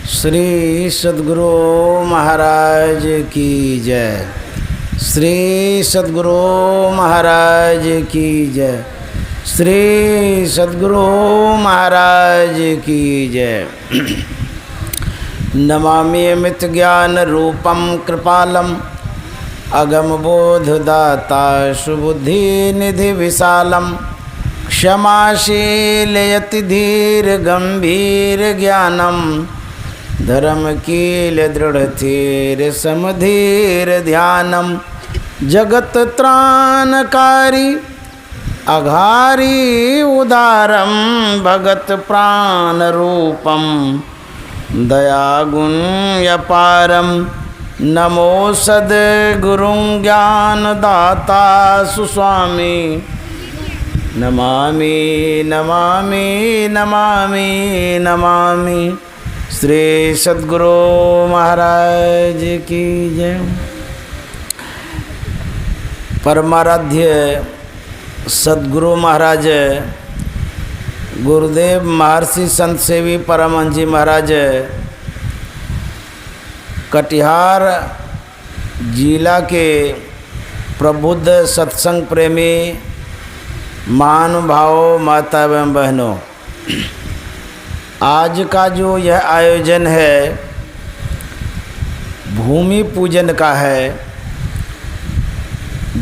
श्री सद्गुरु महाराज की जय। श्री सद्गुरु महाराज की जय। श्री सद्गुरु महाराज की जय। नमामि अमित ज्ञान रूपम कृपालम अगम बोधदाता सुबुद्धि निधि विशालम क्षमाशील यति धीर गंभीर ज्ञानम धर्मकील दृढ़ थीर समधीर ध्यानम जगत त्राणकारी अघारी उदारम भगत प्राण रूपम दयागुण अपारम नमो सद्गुरुं ज्ञानदाता सुस्वामी नमामि नमामि नमामि नमामि। श्री सद्गुरु महाराज की जय। परमाराध्य सद्गुरु महाराज गुरुदेव महर्षि संत सेवी परमहंस जी महाराज कटिहार जिला के प्रबुद्ध सत्संग प्रेमी महानुभावों माता एवं बहनों, आज का जो यह आयोजन है भूमि पूजन का है।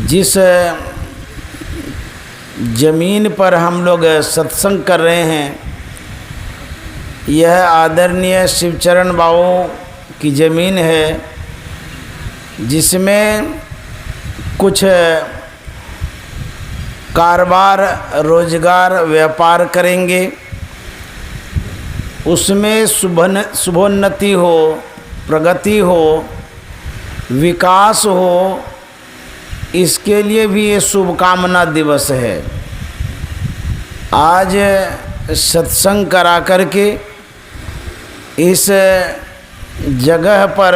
जिस जमीन पर हम लोग सत्संग कर रहे हैं यह आदरणीय शिवचरण बाबू की ज़मीन है, जिसमें कुछ कारोबार रोजगार व्यापार करेंगे, उसमें शुभोन्नति हो, प्रगति हो, विकास हो, इसके लिए भी ये शुभकामना दिवस है। आज सत्संग करा करके इस जगह पर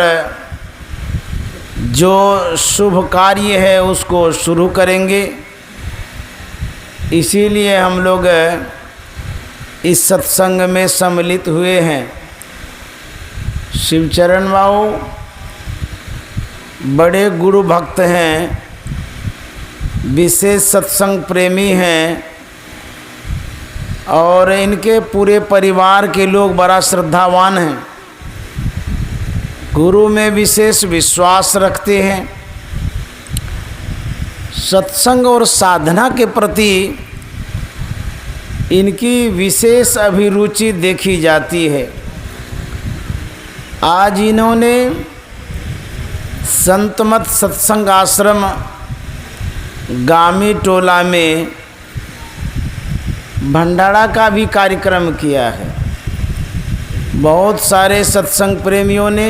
जो शुभ कार्य है उसको शुरू करेंगे। इसीलिए हम लोग इस सत्संग में सम्मिलित हुए हैं। शिवचरण बाबू बड़े गुरु भक्त हैं, विशेष सत्संग प्रेमी हैं और इनके पूरे परिवार के लोग बड़ा श्रद्धावान हैं, गुरु में विशेष विश्वास रखते हैं। सत्संग और साधना के प्रति इनकी विशेष अभिरुचि देखी जाती है। आज इन्होंने संतमत सत्संग आश्रम गामी टोला में भंडारा का भी कार्यक्रम किया है। बहुत सारे सत्संग प्रेमियों ने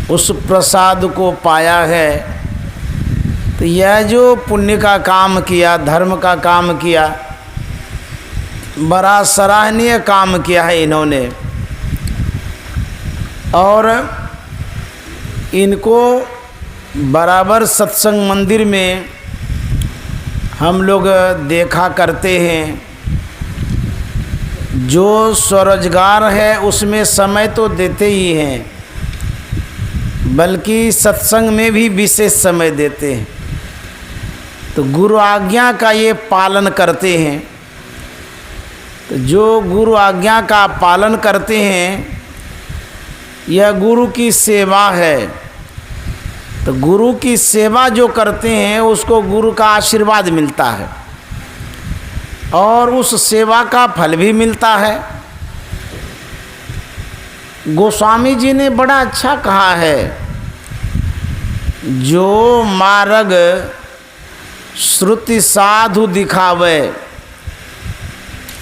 उस प्रसाद को पाया है। तो यह जो पुण्य का काम किया, धर्म का काम किया, बड़ा सराहनीय काम किया है इन्होंने। और इनको बराबर सत्संग मंदिर में हम लोग देखा करते हैं। जो स्वरोजगार है उसमें समय तो देते ही हैं, बल्कि सत्संग में भी विशेष समय देते हैं। तो गुरु आज्ञा का ये पालन करते हैं। तो जो गुरु आज्ञा का पालन करते हैं यह गुरु की सेवा है। तो गुरु की सेवा जो करते हैं उसको गुरु का आशीर्वाद मिलता है और उस सेवा का फल भी मिलता है। गोस्वामी जी ने बड़ा अच्छा कहा है, जो मार्ग श्रुति साधु दिखावे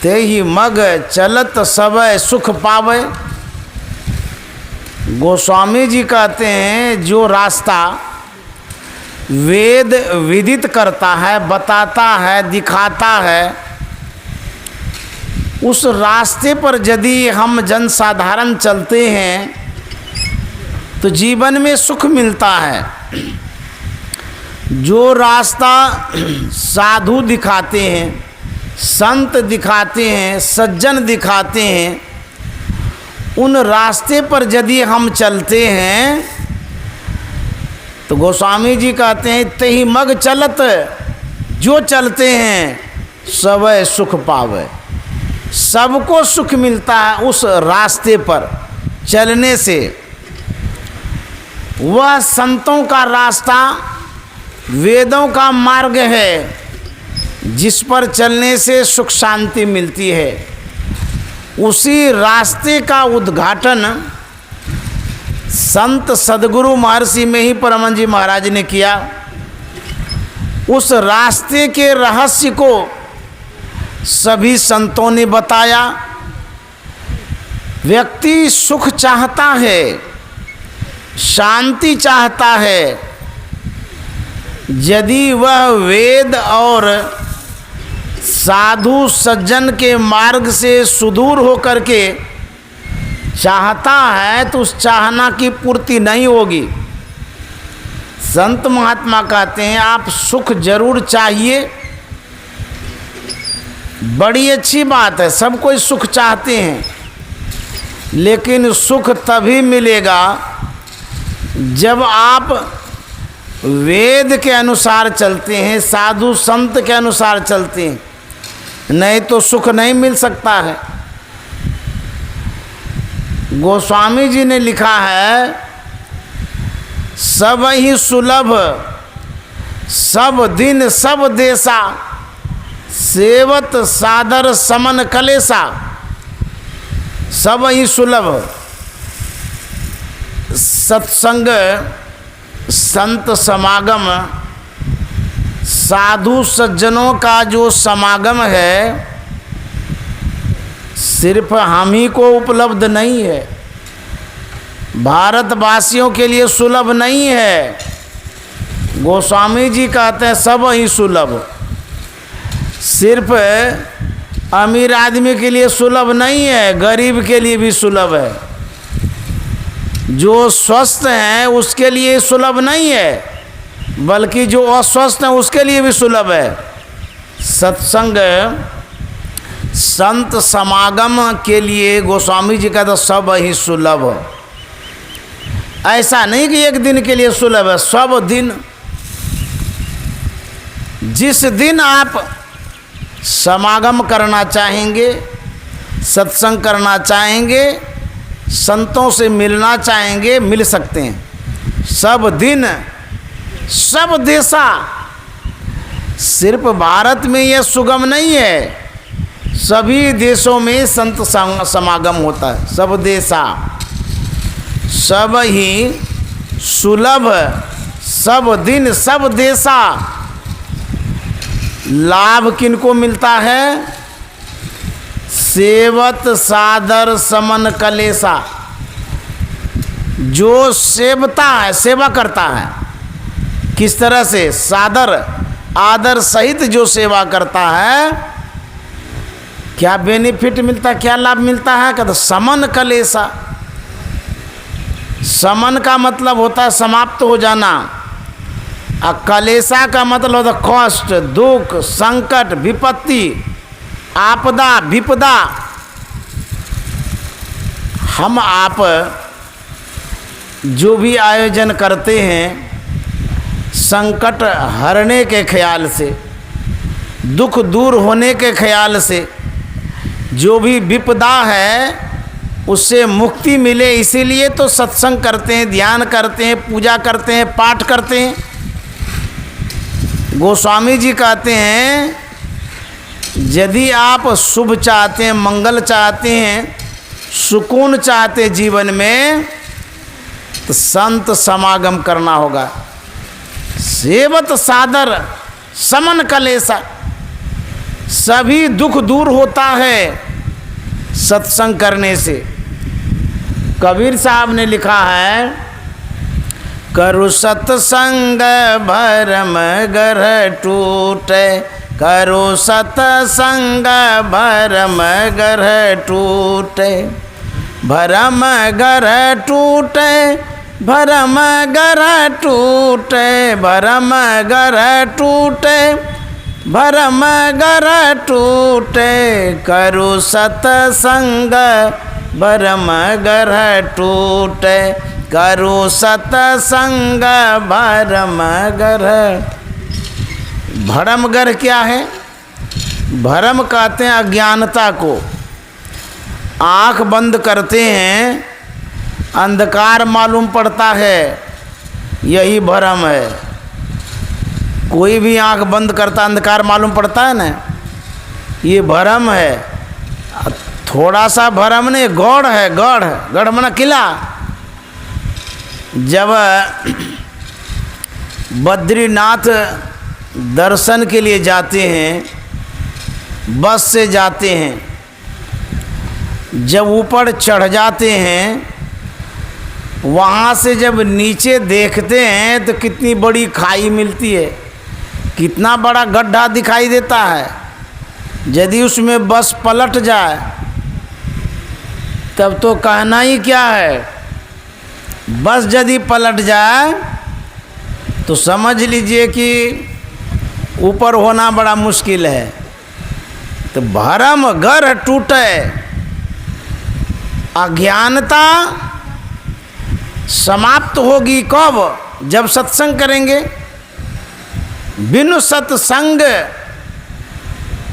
ते ही मग चलत सबय सुख पावे। गोस्वामी जी कहते हैं जो रास्ता वेद विदित करता है, बताता है, दिखाता है, उस रास्ते पर यदि हम जनसाधारण चलते हैं तो जीवन में सुख मिलता है। जो रास्ता साधु दिखाते हैं, संत दिखाते हैं, सज्जन दिखाते हैं, उन रास्ते पर यदि हम चलते हैं तो गोस्वामी जी कहते हैं ते ही मग चलत जो चलते हैं सबय सुख पावे। सबको सुख मिलता है उस रास्ते पर चलने से। वह संतों का रास्ता, वेदों का मार्ग है जिस पर चलने से सुख शांति मिलती है। उसी रास्ते का उद्घाटन संत सद्गुरु महर्षि में ही परमानंद जी महाराज ने किया। उस रास्ते के रहस्य को सभी संतों ने बताया। व्यक्ति सुख चाहता है, शांति चाहता है, यदि वह वेद और साधु सज्जन के मार्ग से सुदूर होकर के चाहता है तो उस चाहना की पूर्ति नहीं होगी। संत महात्मा कहते हैं आप सुख जरूर चाहिए, बड़ी अच्छी बात है, सब कोई सुख चाहते हैं, लेकिन सुख तभी मिलेगा जब आप वेद के अनुसार चलते हैं, साधु संत के अनुसार चलते हैं, नहीं तो सुख नहीं मिल सकता है। गोस्वामी जी ने लिखा है सब ही सुलभ सब दिन सब देशा सेवत सादर समन कलेसा। सब ही सुलभ सत्संग, संत समागम, साधु सज्जनों का जो समागम है सिर्फ हम ही को उपलब्ध नहीं है, भारतवासियों के लिए सुलभ नहीं है। गोस्वामी जी कहते हैं सब ही सुलभ, सिर्फ अमीर आदमी के लिए सुलभ नहीं है, गरीब के लिए भी सुलभ है। जो स्वस्थ हैं उसके लिए सुलभ नहीं है, बल्कि जो अस्वस्थ हैं उसके लिए भी सुलभ है। सत्संग, संत समागम के लिए गोस्वामी जी का तो सब ही सुलभ। ऐसा नहीं कि एक दिन के लिए सुलभ है, सब दिन। जिस दिन आप समागम करना चाहेंगे, सत्संग करना चाहेंगे, संतों से मिलना चाहेंगे, मिल सकते हैं। सब दिन सब देशा, सिर्फ भारत में यह सुगम नहीं है, सभी देशों में संत समागम होता है। सब देशा सब ही सुलभ सब दिन सब देशा। लाभ किनको मिलता है? सेवत सादर समन कलेसा। जो सेवता है, सेवा करता है, किस तरह से? सादर आदर सहित जो सेवा करता है, क्या बेनिफिट मिलता है, क्या लाभ मिलता है? कहते समन कलेसा। समन का मतलब होता है समाप्त हो जाना, और कलेसा का मतलब होता है कष्ट, दुख, संकट, विपत्ति, आपदा, विपदा। हम आप जो भी आयोजन करते हैं संकट हरने के ख्याल से, दुख दूर होने के ख्याल से, जो भी विपदा है उससे मुक्ति मिले, इसीलिए तो सत्संग करते हैं, ध्यान करते हैं, पूजा करते हैं, पाठ करते हैं। गोस्वामी जी कहते हैं यदि आप शुभ चाहते हैं, मंगल चाहते हैं, सुकून चाहते हैं जीवन में, तो संत समागम करना होगा। सेवत सादर समन कलेसा। सभी दुख दूर होता है सत्संग करने से। कबीर साहब ने लिखा है करु सत्संग भरम ग्रह टूटे, करो सत्संग भरम ग्रह टूटे, भरम ग्रह टूटे, भरम ग्रह टूटे, भरम ग्रह टूटे, भरम ग्रह टूटे, करो सत्संग भरम गर्ह टूटे, करो सतसंग भरम गर्ह। भरम गर्ह क्या है? भरम कहते हैं अज्ञानता को। आँख बंद करते हैं, अंधकार मालूम पड़ता है, यही भरम है। कोई भी आँख बंद करता अंधकार मालूम पड़ता है ना, ये भरम है। थोड़ा सा भरम नहीं, गौड़ है। गढ़, गढ़ माना किला। जब बद्रीनाथ दर्शन के लिए जाते हैं, बस से जाते हैं, जब ऊपर चढ़ जाते हैं, वहाँ से जब नीचे देखते हैं तो कितनी बड़ी खाई मिलती है, कितना बड़ा गड्ढा दिखाई देता है। यदि उसमें बस पलट जाए तब तो कहना ही क्या है। बस यदि पलट जाए तो समझ लीजिए कि ऊपर होना बड़ा मुश्किल है। तो भरम गर्ह टूटे, अज्ञानता समाप्त होगी कब? जब सत्संग करेंगे। बिनु सत्संग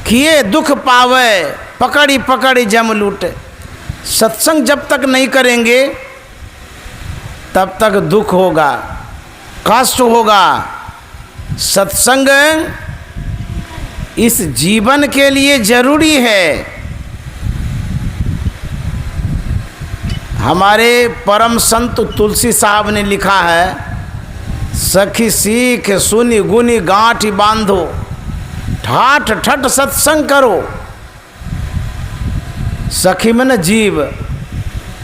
किए दुख पावे, पकड़ी पकड़ी जम लूटे। सत्संग जब तक नहीं करेंगे तब तक दुख होगा, कष्ट होगा। सत्संग इस जीवन के लिए जरूरी है। हमारे परम संत तुलसी साहब ने लिखा है, सखी सीख सुनी गुनी गांठी बांधो, ठाठ ठठ सत्संग करो। सखी मन जीव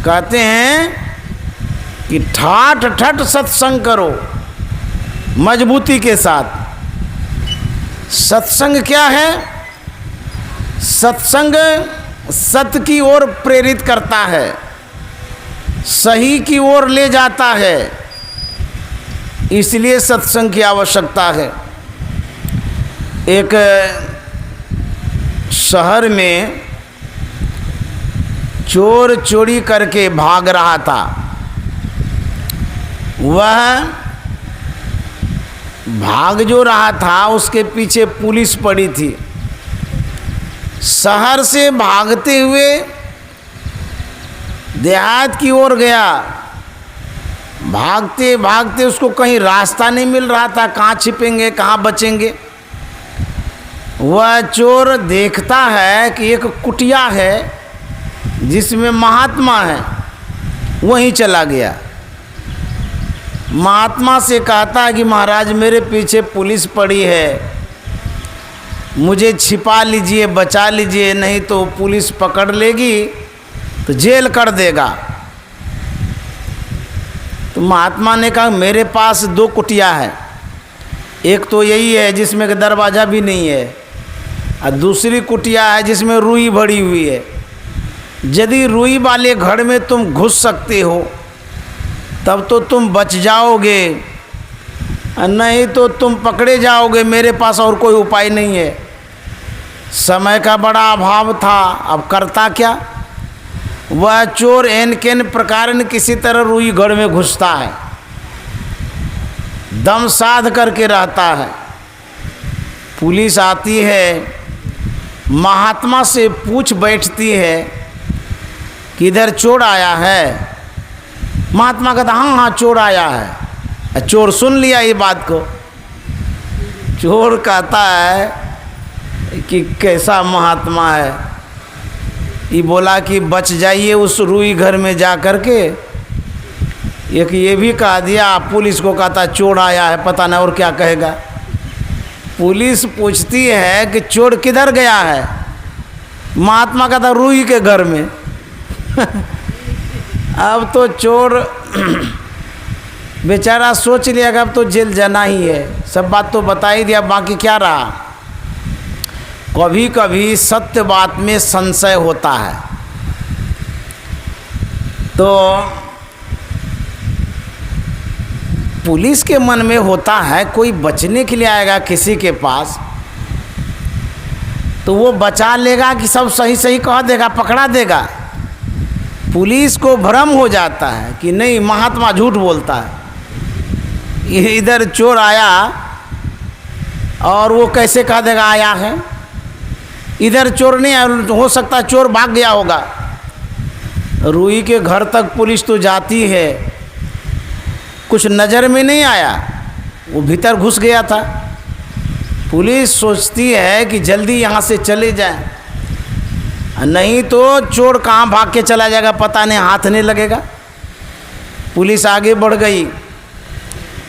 कहते हैं कि ठाठ ठठ सत्संग करो मजबूती के साथ। सत्संग क्या है? सत्संग सत्य की ओर प्रेरित करता है, सही की ओर ले जाता है, इसलिए सत्संग की आवश्यकता है। एक शहर में चोर चोरी करके भाग रहा था। वह भाग जो रहा था उसके पीछे पुलिस पड़ी थी। शहर से भागते हुए देहात की ओर गया। भागते भागते उसको कहीं रास्ता नहीं मिल रहा था, कहाँ छिपेंगे, कहाँ बचेंगे। वह चोर देखता है कि एक कुटिया है जिसमें महात्मा है, वहीं चला गया। महात्मा से कहता है कि महाराज मेरे पीछे पुलिस पड़ी है, मुझे छिपा लीजिए, बचा लीजिए, नहीं तो पुलिस पकड़ लेगी तो जेल कर देगा। तो महात्मा ने कहा मेरे पास 2 कुटिया है, एक तो यही है जिसमें का दरवाज़ा भी नहीं है, और दूसरी कुटिया है जिसमें रुई भरी हुई है। यदि रुई वाले घर में तुम घुस सकते हो तब तो तुम बच जाओगे, नहीं तो तुम पकड़े जाओगे। मेरे पास और कोई उपाय नहीं है। समय का बड़ा अभाव था, अब करता क्या। वह चोर एन केन प्रकार किसी तरह रुई घर में घुसता है, दम साध करके रहता है। पुलिस आती है, महात्मा से पूछ बैठती है कि इधर चोर आया है। महात्मा कहता हाँ हाँ चोर आया है। चोर सुन लिया ये बात को। चोर कहता है कि कैसा महात्मा है। ये बोला कि बच जाइए उस रुई घर में जा कर के। एक ये भी कह दिया, पुलिस को कहता चोर आया है, पता नहीं और क्या कहेगा। पुलिस पूछती है कि चोर किधर गया है। महात्मा कहता रुई के घर में। अब तो चोर बेचारा सोच लिया कि अब तो जेल जाना ही है, सब बात तो बता ही दिया, बाकी क्या रहा। कभी कभी सत्य बात में संशय होता है। तो पुलिस के मन में होता है कोई बचने के लिए आएगा किसी के पास तो वो बचा लेगा कि सब सही सही कह देगा, पकड़ा देगा। पुलिस को भ्रम हो जाता है कि नहीं महात्मा झूठ बोलता है, इधर चोर आया और वो कैसे कह देगा आया है, इधर चोर नहीं आया, हो सकता है चोर भाग गया होगा। रूही के घर तक पुलिस तो जाती है, कुछ नज़र में नहीं आया, वो भीतर घुस गया था। पुलिस सोचती है कि जल्दी यहाँ से चले जाएं, नहीं तो चोर कहाँ भाग के चला जाएगा पता नहीं, हाथ नहीं लगेगा। पुलिस आगे बढ़ गई,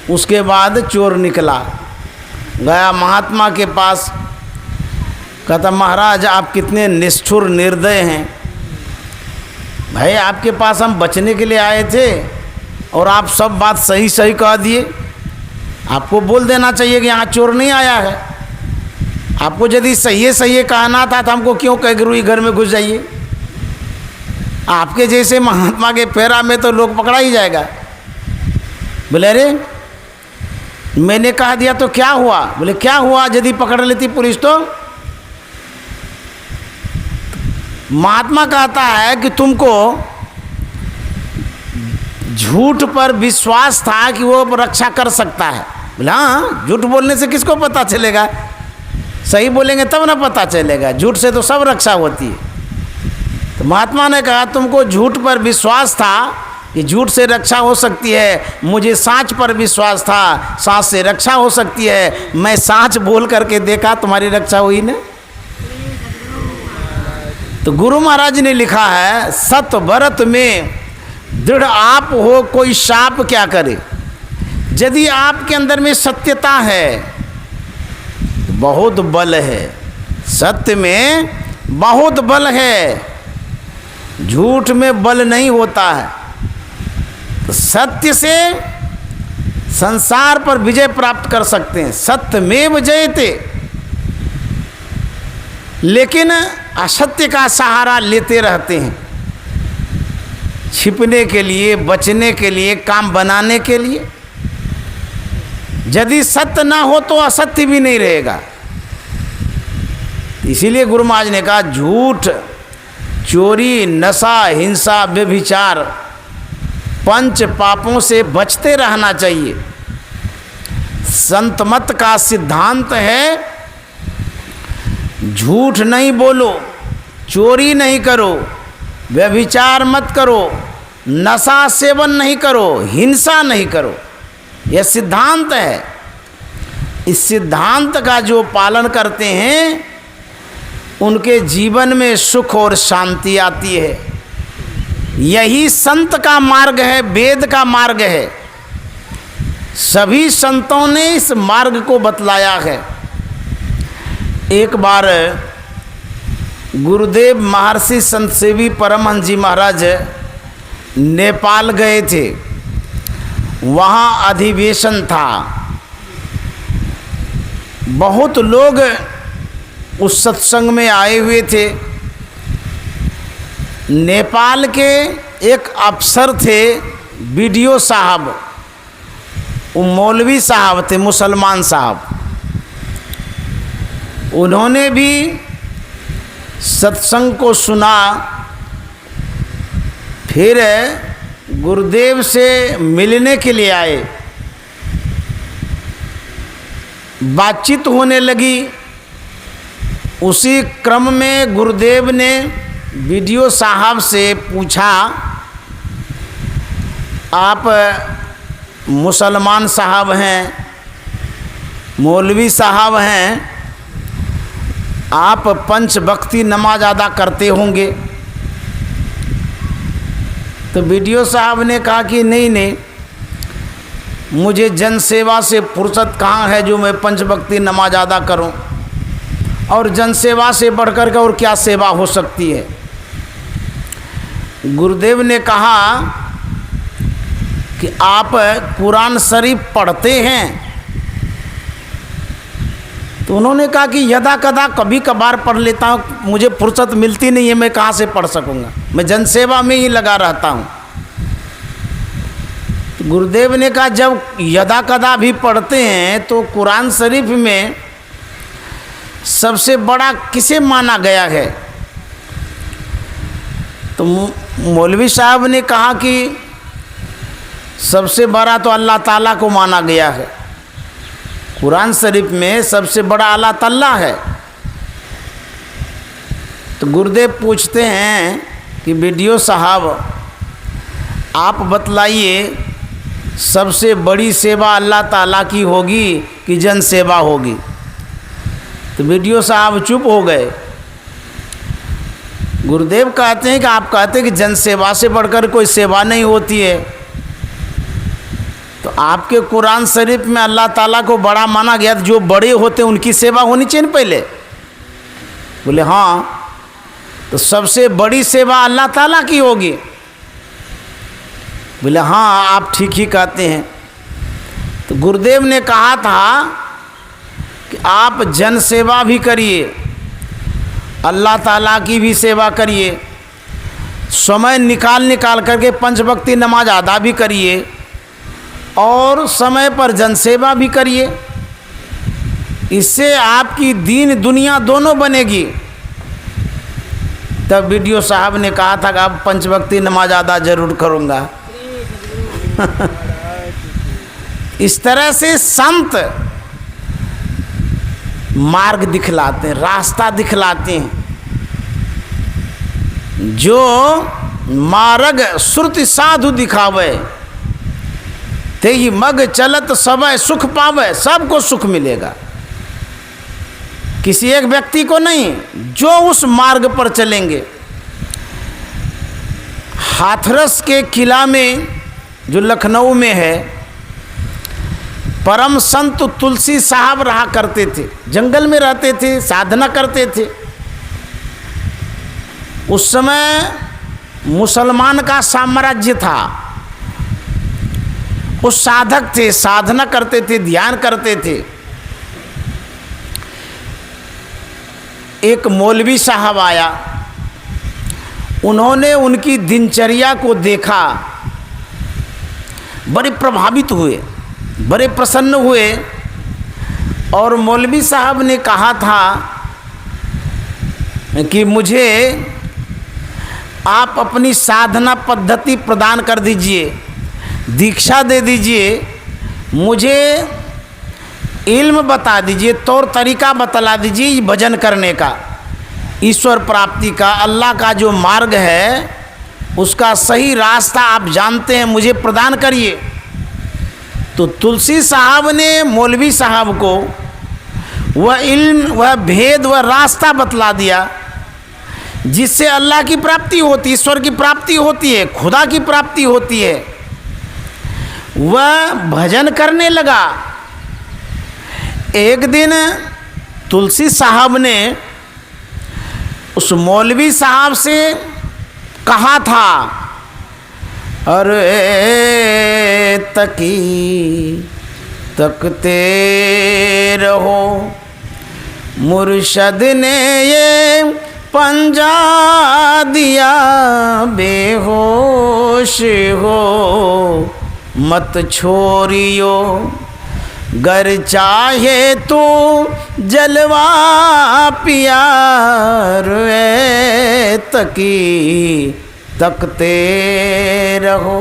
उसके बाद चोर निकला, गया महात्मा के पास, कहता महाराज आप कितने निष्ठुर निर्दय हैं, भाई आपके पास हम बचने के लिए आए थे और आप सब बात सही सही कह दिए। आपको बोल देना चाहिए कि यहाँ चोर नहीं आया है। आपको यदि सही कहना था तो हमको क्यों कह के रूही घर में घुस जाइए। आपके जैसे महात्मा के पैरा में तो लोग पकड़ा ही जाएगा। बोले अरे मैंने कह दिया तो क्या हुआ? बोले क्या हुआ यदि पकड़ लेती पुलिस तो? महात्मा कहता है कि तुमको झूठ पर विश्वास था कि वो रक्षा कर सकता है। बोले हाँ, झूठ बोलने से किसको पता चलेगा, सही बोलेंगे तब ना पता चलेगा, झूठ से तो सब रक्षा होती है। तो महात्मा ने कहा तुमको झूठ पर विश्वास था कि झूठ से रक्षा हो सकती है, मुझे सांच पर विश्वास था, सांच से रक्षा हो सकती है, मैं सांच बोल करके देखा, तुम्हारी रक्षा हुई ना। तो गुरु महाराज ने लिखा है सत भरत में दृढ़ आप हो कोई शाप क्या करे। यदि आपके अंदर में सत्यता है बहुत बल है, सत्य में बहुत बल है, झूठ में बल नहीं होता है। तो सत्य से संसार पर विजय प्राप्त कर सकते हैं, सत्यमेव जयते। लेकिन असत्य का सहारा लेते रहते हैं, छिपने के लिए, बचने के लिए, काम बनाने के लिए। यदि सत्य ना हो तो असत्य भी नहीं रहेगा। इसीलिए गुरु महाराज ने कहा झूठ, चोरी, नशा, हिंसा, व्यभिचार, पंच पापों से बचते रहना चाहिए। संत मत का सिद्धांत है झूठ नहीं बोलो, चोरी नहीं करो, व्यभिचार मत करो, नशा सेवन नहीं करो, हिंसा नहीं करो। यह सिद्धांत है। इस सिद्धांत का जो पालन करते हैं उनके जीवन में सुख और शांति आती है। यही संत का मार्ग है, वेद का मार्ग है। सभी संतों ने इस मार्ग को बतलाया है। एक बार गुरुदेव महर्षि संत सेवी परमहंस जी महाराज नेपाल गए थे, वहाँ अधिवेशन था। बहुत लोग उस सत्संग में आए हुए थे। नेपाल के एक अफसर थे बीडीओ साहब, वो मौलवी साहब थे, मुसलमान साहब। उन्होंने भी सत्संग को सुना, फिर गुरुदेव से मिलने के लिए आए। बातचीत होने लगी। उसी क्रम में गुरुदेव ने बीडीओ साहब से पूछा आप मुसलमान साहब हैं, मौलवी साहब हैं, आप पंच वक्ती नमाज अदा करते होंगे। तो बीडीओ साहब ने कहा कि नहीं, मुझे जन सेवा से फुर्सत कहाँ है जो मैं पंच वक्ती नमाज अदा करूं, और जन सेवा से बढ़कर के और क्या सेवा हो सकती है। गुरुदेव ने कहा कि आप कुरान शरीफ पढ़ते हैं? तो उन्होंने कहा कि यदा कदा कभी कभार पढ़ लेता हूँ, मुझे फुर्सत मिलती नहीं है, मैं कहाँ से पढ़ सकूँगा, मैं जनसेवा में ही लगा रहता हूँ। तो गुरुदेव ने कहा जब यदा कदा भी पढ़ते हैं तो कुरान शरीफ में सबसे बड़ा किसे माना गया है? तो मौलवी साहब ने कहा कि सबसे बड़ा तो अल्लाह ताला को माना गया है, कुरान शरीफ में सबसे बड़ा अल्लाह ताला है। तो गुरुदेव पूछते हैं कि बीडीओ साहब आप बतलाइए सबसे बड़ी सेवा अल्लाह ताला की होगी कि जन सेवा होगी? तो बीडीओ साहब चुप हो गए। गुरुदेव कहते हैं कि आप कहते हैं कि जन सेवा से बढ़कर कोई सेवा नहीं होती है, तो आपके कुरान शरीफ में अल्लाह ताला को बड़ा माना गया, जो बड़े होते हैं उनकी सेवा होनी चाहिए पहले। बोले हाँ, तो सबसे बड़ी सेवा अल्लाह ताला की होगी? बोले हाँ, आप ठीक ही कहते हैं। तो गुरुदेव ने कहा था कि आप जन सेवा भी करिए, अल्लाह ताला की भी सेवा करिए, समय निकाल करके 5 वक्ती नमाज अदा भी करिए और समय पर जन सेवा भी करिए। इससे आपकी दीन दुनिया दोनों बनेगी। तब बीडीओ साहब ने कहा था कि अब 5 वक्ती नमाज अदा जरूर करूँगा। इस तरह से संत मार्ग दिखलाते हैं, रास्ता दिखलाते हैं। जो मार्ग श्रुति साधु दिखावे ते ही मग चलत सबय सुख पावे। सबको सुख मिलेगा, किसी एक व्यक्ति को नहीं, जो उस मार्ग पर चलेंगे। हाथरस के किला में जो लखनऊ में है, परम संत तुलसी साहब रहा करते थे, जंगल में रहते थे, साधना करते थे। उस समय मुसलमान का साम्राज्य था, वो साधक थे, साधना करते थे, ध्यान करते थे। एक मौलवी साहब आया, उन्होंने उनकी दिनचर्या को देखा, बड़े प्रभावित हुए, बड़े प्रसन्न हुए। और मौलवी साहब ने कहा था कि मुझे आप अपनी साधना पद्धति प्रदान कर दीजिए, दीक्षा दे दीजिए, मुझे इल्म बता दीजिए, तौर तरीका बतला दीजिए भजन करने का, ईश्वर प्राप्ति का, अल्लाह का जो मार्ग है उसका सही रास्ता आप जानते हैं, मुझे प्रदान करिए। तो तुलसी साहब ने मौलवी साहब को वह इल्म, वह भेद, वह रास्ता बतला दिया जिससे अल्लाह की प्राप्ति होती, ईश्वर की प्राप्ति होती है, खुदा की प्राप्ति होती है। वह भजन करने लगा। एक दिन तुलसी साहब ने उस मौलवी साहब से कहा था, अरे तकी तकते रहो, मुर्शद ने ये पंजा दिया, बेहोश हो मत छोड़ियो, गर चाहे तो जलवा पियार, तकी तकते रहो।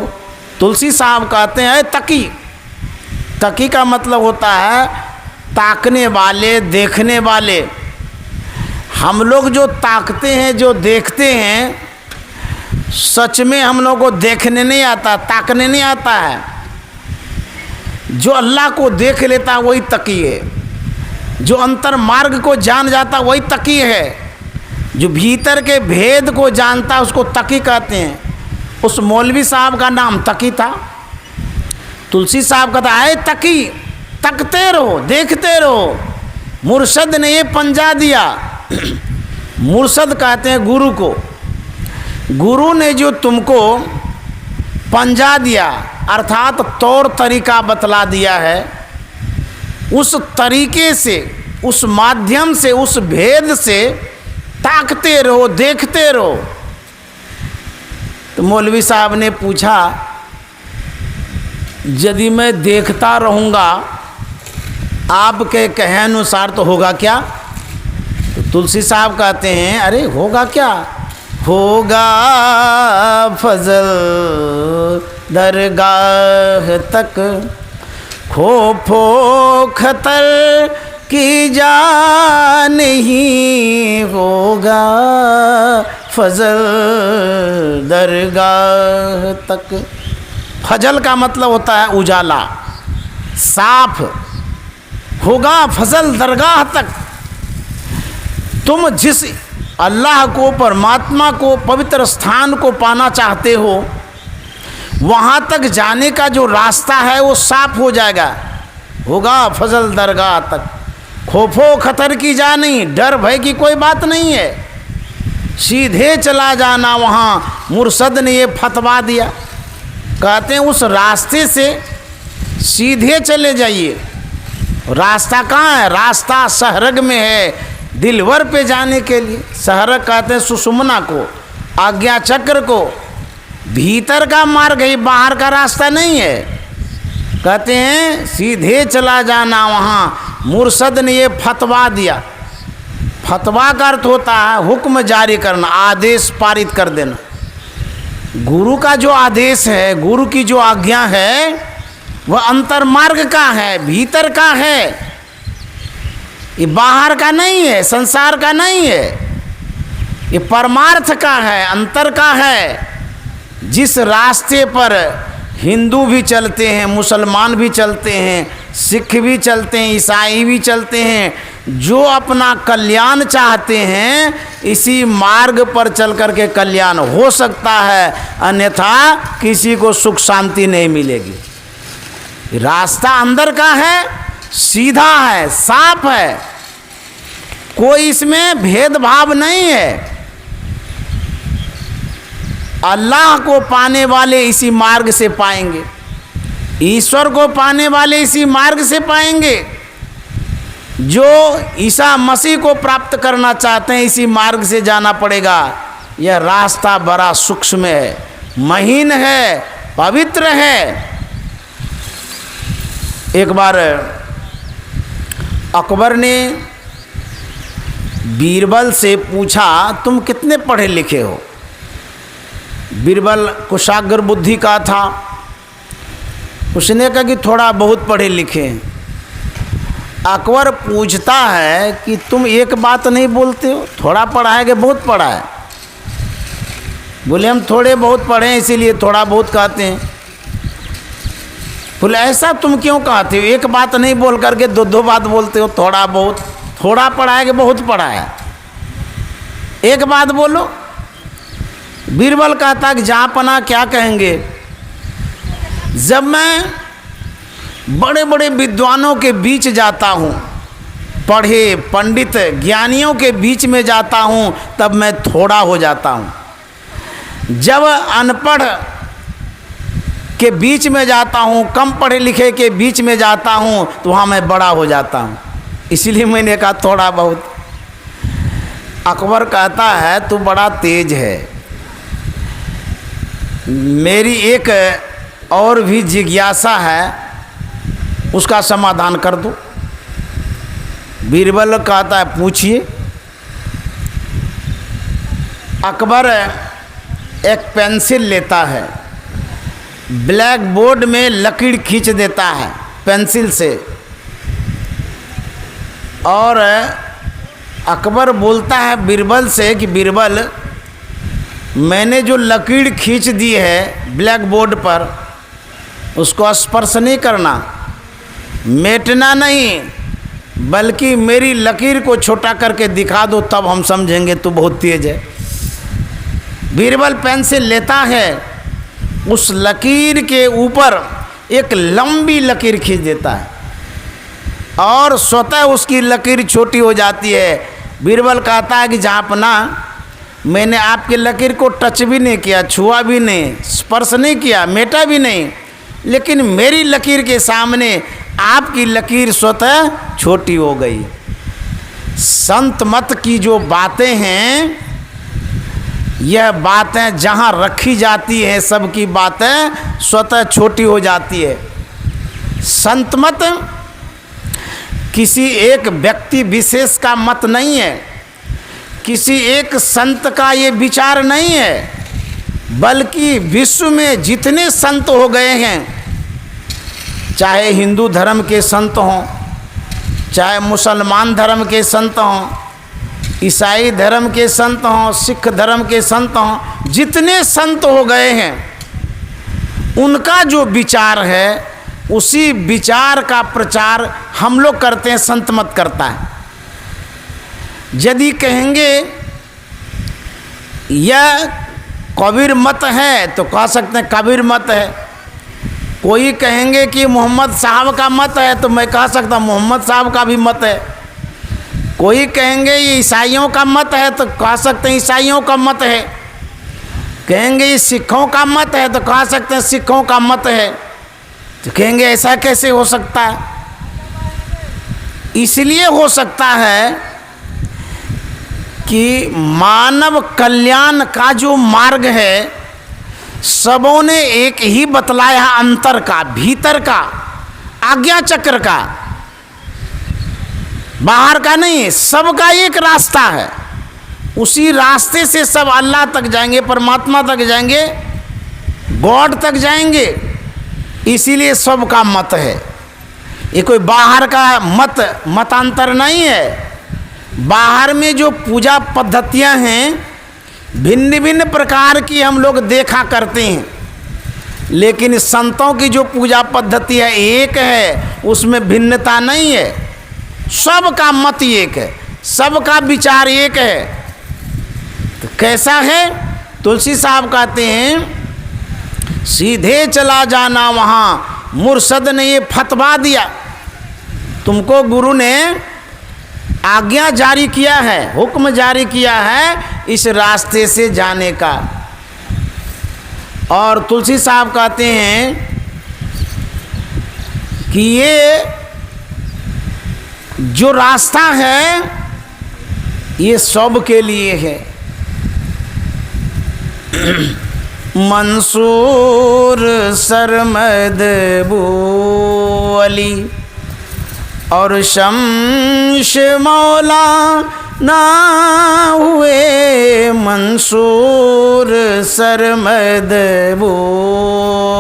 तुलसी साहब कहते हैं तकी, तकी का मतलब होता है ताकने वाले, देखने वाले। हम लोग जो ताकते हैं, जो देखते हैं, सच में हम लोग को देखने नहीं आता, ताकने नहीं आता है। जो अल्लाह को देख लेता वही तकी है, जो अंतर मार्ग को जान जाता वही तकी है, जो भीतर के भेद को जानता उसको तकी कहते हैं। उस मौलवी साहब का नाम तकी था। तुलसी साहब कहता है तकी, तकते रहो, देखते रहो, मुर्शद ने ये पंजा दिया। मुर्शद कहते हैं गुरु को। गुरु ने जो तुमको पंजा दिया अर्थात तौर तरीका बतला दिया है, उस तरीके से, उस माध्यम से, उस भेद से ताकते रहो, देखते रहो। तो मौलवी साहब ने पूछा, यदि मैं देखता रहूँगा आपके कहे अनुसार तो होगा क्या? तो तुलसी साहब कहते हैं, अरे होगा क्या, होगा फजल दरगाह तक, खौफो खतर की जा नहीं, होगा फजल दरगाह तक। फजल का मतलब होता है उजाला, साफ। होगा फजल दरगाह तक। तुम जिस अल्लाह को, परमात्मा को, पवित्र स्थान को पाना चाहते हो, वहाँ तक जाने का जो रास्ता है वो साफ हो जाएगा। होगा फजल दरगाह तक, खौफो खतर की जा नहीं, डर भय की कोई बात नहीं है, सीधे चला जाना। वहाँ मुर्शद ने ये फतवा दिया, कहते हैं उस रास्ते से सीधे चले जाइए। रास्ता कहाँ है? रास्ता सहरग में है, दिलवर पे जाने के लिए। सहरग कहते हैं सुषुम्ना को, आज्ञा चक्र को। भीतर का मार्ग है, बाहर का रास्ता नहीं है। कहते हैं सीधे चला जाना। वहाँ मुर्शद ने ये फतवा दिया। फतवा का अर्थ होता है हुक्म जारी करना, आदेश पारित कर देना। गुरु का जो आदेश है, गुरु की जो आज्ञा है, वह अंतर मार्ग का है, भीतर का है, ये बाहर का नहीं है, संसार का नहीं है, ये परमार्थ का है, अंतर का है। जिस रास्ते पर हिंदू भी चलते हैं, मुसलमान भी चलते हैं, सिख भी चलते हैं, ईसाई भी चलते हैं, जो अपना कल्याण चाहते हैं, इसी मार्ग पर चल कर के कल्याण हो सकता है, अन्यथा किसी को सुख शांति नहीं मिलेगी। रास्ता अंदर का है, सीधा है, साफ है, कोई इसमें भेदभाव नहीं है। अल्लाह को पाने वाले इसी मार्ग से पाएंगे, ईश्वर को पाने वाले इसी मार्ग से पाएंगे। जो ईसा मसीह को प्राप्त करना चाहते हैं, इसी मार्ग से जाना पड़ेगा। यह रास्ता बड़ा सूक्ष्म है, महीन है, पवित्र है। एक बार अकबर ने बीरबल से पूछा, तुम कितने पढ़े लिखे हो? बीरबल कुशाग्र बुद्धि का था। उसने कहा कि थोड़ा बहुत पढ़े लिखे हैं। अकबर पूछता है कि तुम एक बात नहीं बोलते हो, थोड़ा पढ़ा है कि बहुत पढ़ा है? बोले हम थोड़े बहुत पढ़े हैं, इसीलिए थोड़ा बहुत कहते हैं। बोले ऐसा तुम क्यों कहते हो? एक बात नहीं बोल करके दो दो बात बोलते हो, थोड़ा बहुत। थोड़ा पढ़ा है कि बहुत पढ़ा है? एक बात बोलो। बीरबल कहता कि जहाँपना क्या कहेंगे, जब मैं बड़े बड़े विद्वानों के बीच जाता हूँ, पढ़े पंडित ज्ञानियों के बीच में जाता हूँ, तब मैं थोड़ा हो जाता हूँ। जब अनपढ़ के बीच में जाता हूँ, कम पढ़े लिखे के बीच में जाता हूँ, तो वहाँ मैं बड़ा हो जाता हूँ। इसीलिए मैंने कहा थोड़ा बहुत। अकबर कहता है तू बड़ा तेज है, मेरी एक और भी जिज्ञासा है, उसका समाधान कर दो। बीरबल कहता है पूछिए। अकबर एक पेंसिल लेता है, ब्लैक बोर्ड में लकीर खींच देता है पेंसिल से, और अकबर बोलता है बीरबल से कि बीरबल, मैंने जो लकीर खींच दी है ब्लैक बोर्ड पर, उसको स्पर्श नहीं करना, मेटना नहीं, बल्कि मेरी लकीर को छोटा करके दिखा दो, तब हम समझेंगे तू बहुत तेज है। बीरबल पेंसिल लेता है, उस लकीर के ऊपर एक लंबी लकीर खींच देता है और स्वतः उसकी लकीर छोटी हो जाती है। बीरबल कहता है कि जहाँपना, मैंने आपकी लकीर को टच भी नहीं किया, छुआ भी नहीं, स्पर्श नहीं किया, मेटा भी नहीं, लेकिन मेरी लकीर के सामने आपकी लकीर स्वतः छोटी हो गई। संत मत की जो बातें हैं, यह बातें जहाँ रखी जाती है, सबकी बातें स्वतः छोटी हो जाती है। संत मत किसी एक व्यक्ति विशेष का मत नहीं है, किसी एक संत का ये विचार नहीं है, बल्कि विश्व में जितने संत हो गए हैं, चाहे हिंदू धर्म के संत हों, चाहे मुसलमान धर्म के संत हों, ईसाई धर्म के संत हों, सिख धर्म के संत हों, जितने संत हो गए हैं, उनका जो विचार है उसी विचार का प्रचार हम लोग करते हैं, संत मत करता है। यदि कहेंगे यह कबीर मत है तो कह सकते हैं कबीर मत है, कोई कहेंगे कि मोहम्मद साहब का मत है तो मैं कह सकता हूँ मोहम्मद साहब का भी मत है, कोई कहेंगे ये ईसाइयों का मत है तो कह सकते हैं ईसाइयों का मत है, कहेंगे ये सिखों का मत है तो कह सकते हैं सिखों का मत है। तो कहेंगे ऐसा कैसे हो सकता है? इसलिए हो सकता है कि मानव कल्याण का जो मार्ग है सबों ने एक ही बतलाया, अंतर का, भीतर का, आज्ञा चक्र का, बाहर का नहीं, सबका एक रास्ता है। उसी रास्ते से सब अल्लाह तक जाएंगे, परमात्मा तक जाएंगे, गॉड तक जाएंगे। इसीलिए सबका मत है, ये कोई बाहर का मतांतर नहीं है। बाहर में जो पूजा पद्धतियां हैं भिन्न भिन्न प्रकार की हम लोग देखा करते हैं, लेकिन संतों की जो पूजा पद्धति है एक है, उसमें भिन्नता नहीं है। सबका मत एक है, सबका विचार एक है। तो कैसा है? तुलसी साहब कहते हैं सीधे चला जाना वहाँ, मुर्शद ने ये फतवा दिया, तुमको गुरु ने आज्ञा जारी किया है, हुक्म जारी किया है इस रास्ते से जाने का। और तुलसी साहब कहते हैं कि ये जो रास्ता है ये सब के लिए है। मंसूर सरमद बू अली और शम्स मौला ना हुए, मंसूर सरमद बू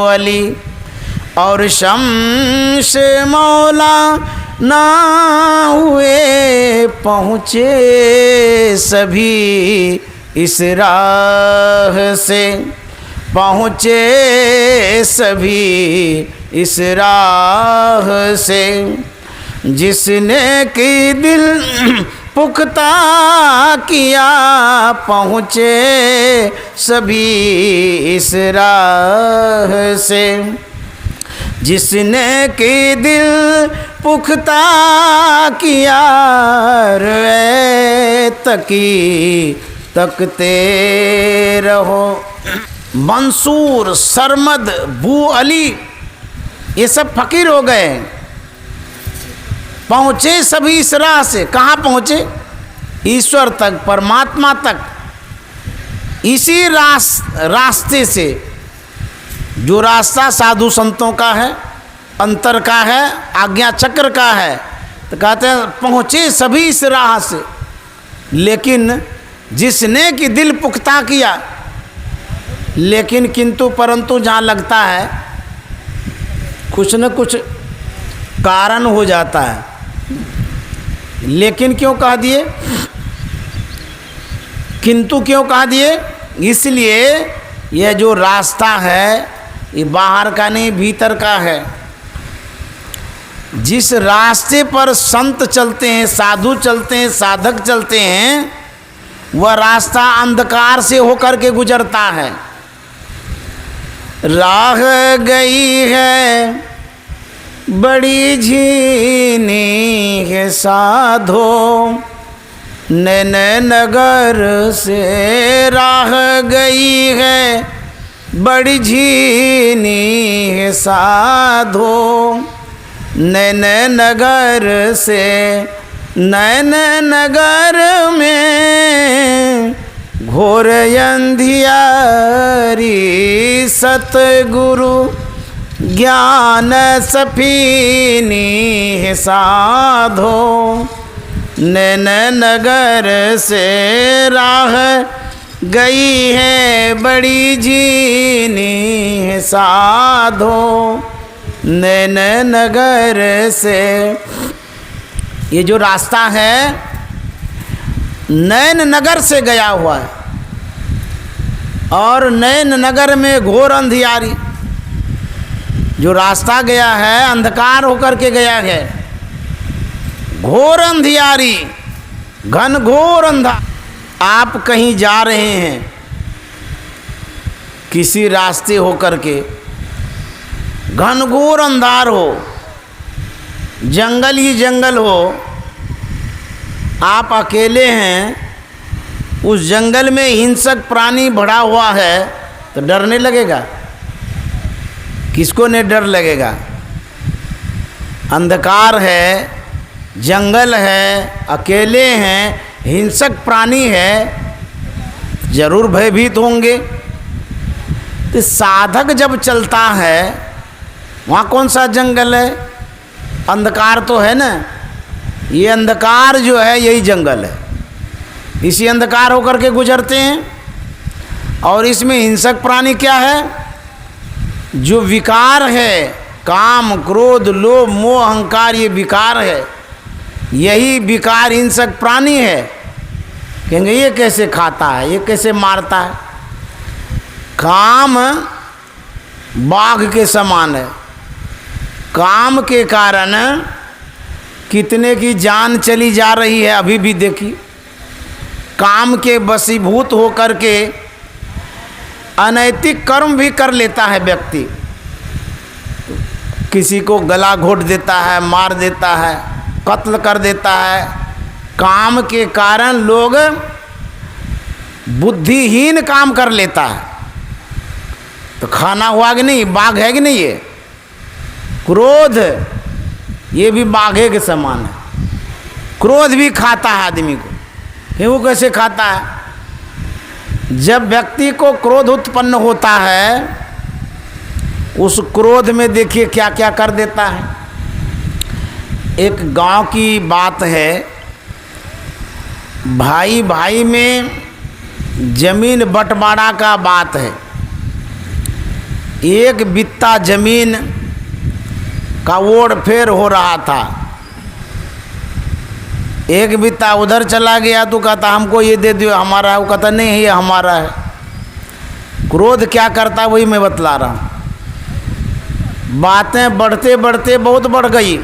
अली और शम्स मौला ना हुए, पहुँचे सभी इस राह से, पहुँचे सभी इस राह से, जिसने की दिल पुख्ता किया, पहुँचे सभी इस राह से, जिसने की दिल पुख्ता किया, रे तकी तकते रहो। मंसूर, सरमद, बू अली, ये सब फकीर हो गए, पहुँचे सभी इस राह से। कहाँ पहुँचे? ईश्वर तक, परमात्मा तक। इसी रास्ते से, जो रास्ता साधु संतों का है, अंतर का है, आज्ञा चक्र का है, तो कहते हैं पहुँचे सभी इस राह से, लेकिन जिसने कि दिल पुख्ता किया। लेकिन किंतु परंतु जहाँ लगता है कुछ न कुछ कारण हो जाता है। लेकिन क्यों कह दिए? किंतु क्यों कह दिए? इसलिए यह जो रास्ता है ये बाहर का नहीं, भीतर का है। जिस रास्ते पर संत चलते हैं, साधु चलते हैं, साधक चलते हैं, वह रास्ता अंधकार से होकर के गुजरता है। राह गई है बड़ी झीनी है साधो, नैन नगर से राह गई है बड़ी झीनी है साधो, नैन नगर से, नैन नगर में घोर अंधियारी, सतगुरु ज्ञान सफीनी है साधो, नैन नगर से राह गई है बड़ी जीनी है साधो। नैन नगर से, ये जो रास्ता है नैन नगर से गया हुआ है, और नैन नगर में घोर अंधियारी। जो रास्ता गया है अंधकार होकर के गया है, घोर अंधियारी, घन घोर अंधा। आप कहीं जा रहे हैं किसी रास्ते होकर के, घनघोर अंधार हो, जंगल ही जंगल हो, आप अकेले हैं, उस जंगल में हिंसक प्राणी बढ़ा हुआ है तो डर नहीं लगेगा? किसको नहीं डर लगेगा? अंधकार है, जंगल है, अकेले हैं, हिंसक प्राणी है, जरूर भयभीत होंगे। तो साधक जब चलता है वहाँ कौन सा जंगल है? अंधकार तो है ना। ये अंधकार जो है यही जंगल है, इसी अंधकार होकर के गुजरते हैं। और इसमें हिंसक प्राणी क्या है? जो विकार है, काम क्रोध लोभ मोह अहंकार, ये विकार है, यही विकार हिंसक प्राणी है। कहेंगे ये कैसे खाता है, ये कैसे मारता है? काम बाघ के समान है, काम के कारण कितने की जान चली जा रही है अभी भी देखिए। काम के वशीभूत होकर के अनैतिक कर्म भी कर लेता है व्यक्ति, किसी को गला घोट देता है, मार देता है, कत्ल कर देता है। काम के कारण लोग बुद्धिहीन काम कर लेता है। तो खाना हुआ कि नहीं? बाघ है कि नहीं? ये क्रोध, ये भी बाघे के समान है। क्रोध भी खाता है आदमी को। कि वो कैसे खाता है? जब व्यक्ति को क्रोध उत्पन्न होता है, उस क्रोध में देखिए क्या क्या कर देता है। एक गांव की बात है, भाई भाई में जमीन बंटवारा का बात है। एक बित्ता जमीन का ओढ़ फेर हो रहा था। एक बित्ता उधर चला गया तो कहता हमको ये दे दो, हमारा है। वो कहता नहीं ये हमारा है। क्रोध क्या करता है वही मैं बतला रहा हूँ। बातें बढ़ते बढ़ते बहुत बढ़ गई।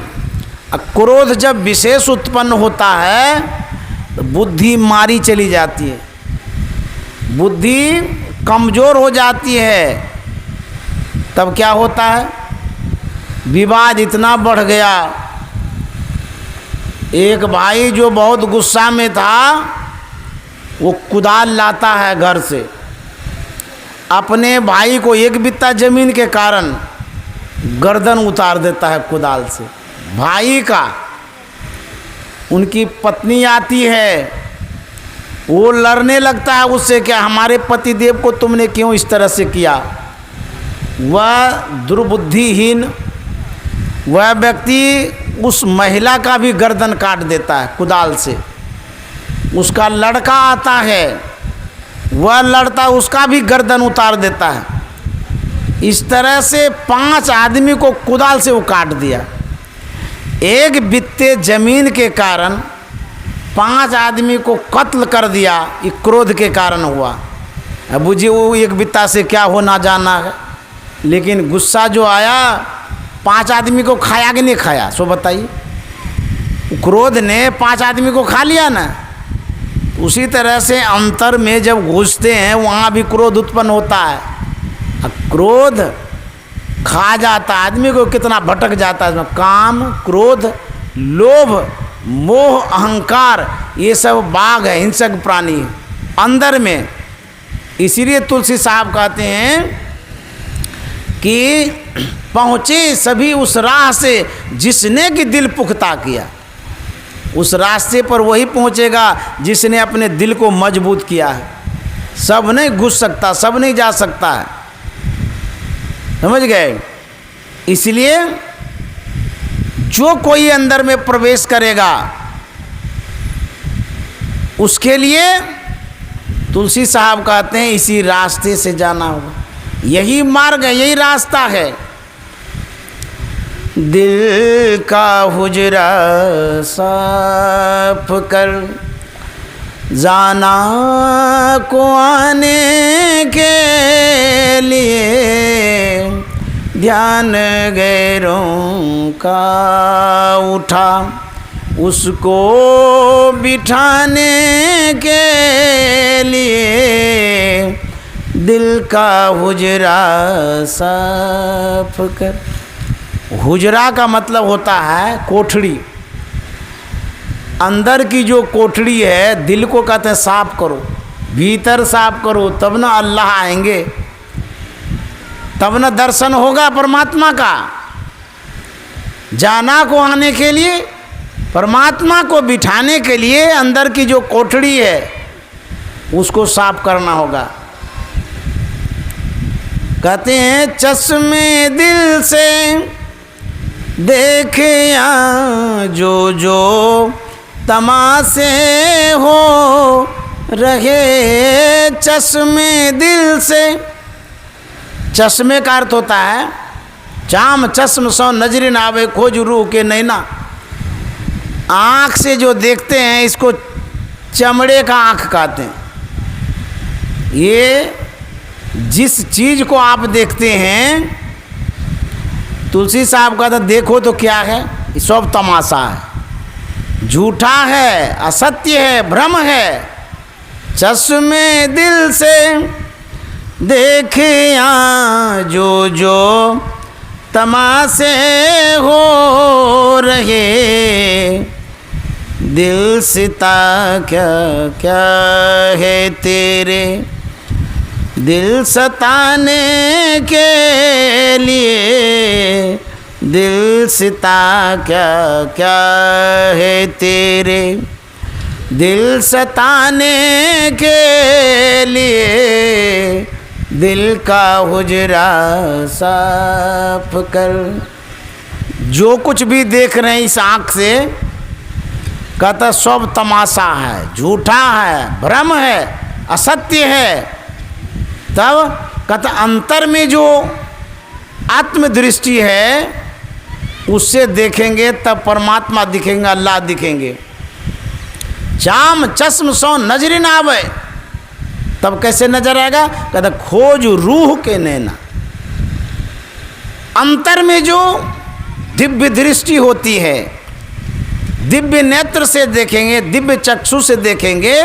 क्रोध जब विशेष उत्पन्न होता है तो बुद्धि मारी चली जाती है, बुद्धि कमजोर हो जाती है। तब क्या होता है? विवाद इतना बढ़ गया। एक भाई जो बहुत गुस्सा में था, वो कुदाल लाता है घर से, अपने भाई को एक बित्ता जमीन के कारण गर्दन उतार देता है कुदाल से, भाई का। उनकी पत्नी आती है, वो लड़ने लगता है उससे, क्या हमारे पतिदेव को तुमने क्यों इस तरह से किया? वह दुर्बुद्धिहीन वह व्यक्ति उस महिला का भी गर्दन काट देता है कुदाल से। उसका लड़का आता है, वह लड़ता उसका भी गर्दन उतार देता है। इस तरह से 5 आदमी को कुदाल से वो काट दिया। एक बित्ते जमीन के कारण 5 आदमी को कत्ल कर दिया। ये क्रोध के कारण हुआ। अब बुझिए वो एक बित्ता से क्या होना जाना है, लेकिन गुस्सा जो आया 5 आदमी को खाया कि नहीं खाया? सो बताइए। क्रोध ने 5 आदमी को खा लिया ना। उसी तरह से अंतर में जब घुसते हैं वहाँ भी क्रोध उत्पन्न होता है। क्रोध खा जाता आदमी को, कितना भटक जाता है। काम क्रोध लोभ मोह अहंकार, ये सब बाघ है, हिंसक प्राणी है अंदर में। इसीलिए तुलसी साहब कहते हैं कि पहुँचे सभी उस राह से जिसने कि दिल पुख्ता किया। उस रास्ते पर वही पहुँचेगा जिसने अपने दिल को मजबूत किया है। सब नहीं घुस सकता, सब नहीं जा सकता है, समझ गए? इसलिए जो कोई अंदर में प्रवेश करेगा उसके लिए तुलसी साहब कहते हैं इसी रास्ते से जाना होगा, यही मार्ग है, यही रास्ता है। दिल का हुजरा साफ कर, जाना को आने के लिए, ध्यान गैरों का उठा, उसको बिठाने के लिए, दिल का हुजरा साफ कर। हुजरा का मतलब होता है कोठड़ी, अंदर की जो कोठड़ी है, दिल को कहते हैं साफ करो, भीतर साफ करो, तब ना अल्लाह आएंगे, तब ना दर्शन होगा परमात्मा का। जाना को आने के लिए, परमात्मा को बिठाने के लिए अंदर की जो कोठड़ी है उसको साफ करना होगा। कहते हैं चश्मे दिल से देखे या जो जो तमाशे हो रहे, चश्मे दिल से। चश्मे का अर्थ होता है चाम चश्म सौ नजरिन आवे खोज रूह के नैना। आँख से जो देखते हैं इसको चमड़े का आँख कहते हैं। ये जिस चीज़ को आप देखते हैं, तुलसी साहब का तो देखो तो क्या है, ये सब तमाशा है, झूठा है, असत्य है, भ्रम है। चश्मे दिल से देखे या जो जो तमाशे हो रहे, दिल सिता क्या क्या है तेरे, दिल सताने के लिए, दिल सिता क्या क्या है तेरे, दिल सताने के लिए, दिल का हुजरा साफ कर। जो कुछ भी देख रहे हैं इस आँख से, कहता सब तमाशा है, झूठा है, भ्रम है, असत्य है। तब कहता अंतर में जो आत्मदृष्टि है उससे देखेंगे तब परमात्मा दिखेंगे, अल्लाह दिखेंगे। चाम चश्म सौ नजरिन आवे, तब कैसे नजर आएगा? कहता खोज रूह के नैना। अंतर में जो दिव्य दृष्टि होती है, दिव्य नेत्र से देखेंगे, दिव्य चक्षु से देखेंगे,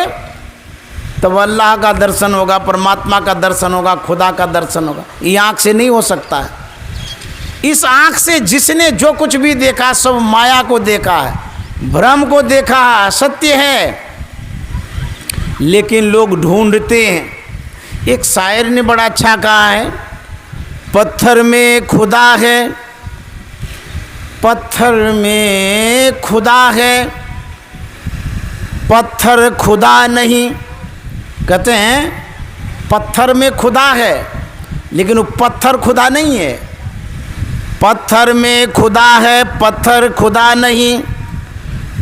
तब अल्लाह का दर्शन होगा, परमात्मा का दर्शन होगा, खुदा का दर्शन होगा। ये आँख से नहीं हो सकता है। इस आँख से जिसने जो कुछ भी देखा सब माया को देखा है, भ्रम को देखा है, सत्य है, लेकिन लोग ढूंढते हैं। एक शायर ने बड़ा अच्छा कहा है, पत्थर में खुदा है, पत्थर में खुदा है, पत्थर खुदा नहीं। कहते हैं पत्थर में खुदा है, लेकिन वो पत्थर खुदा नहीं है। पत्थर में खुदा है, पत्थर खुदा नहीं,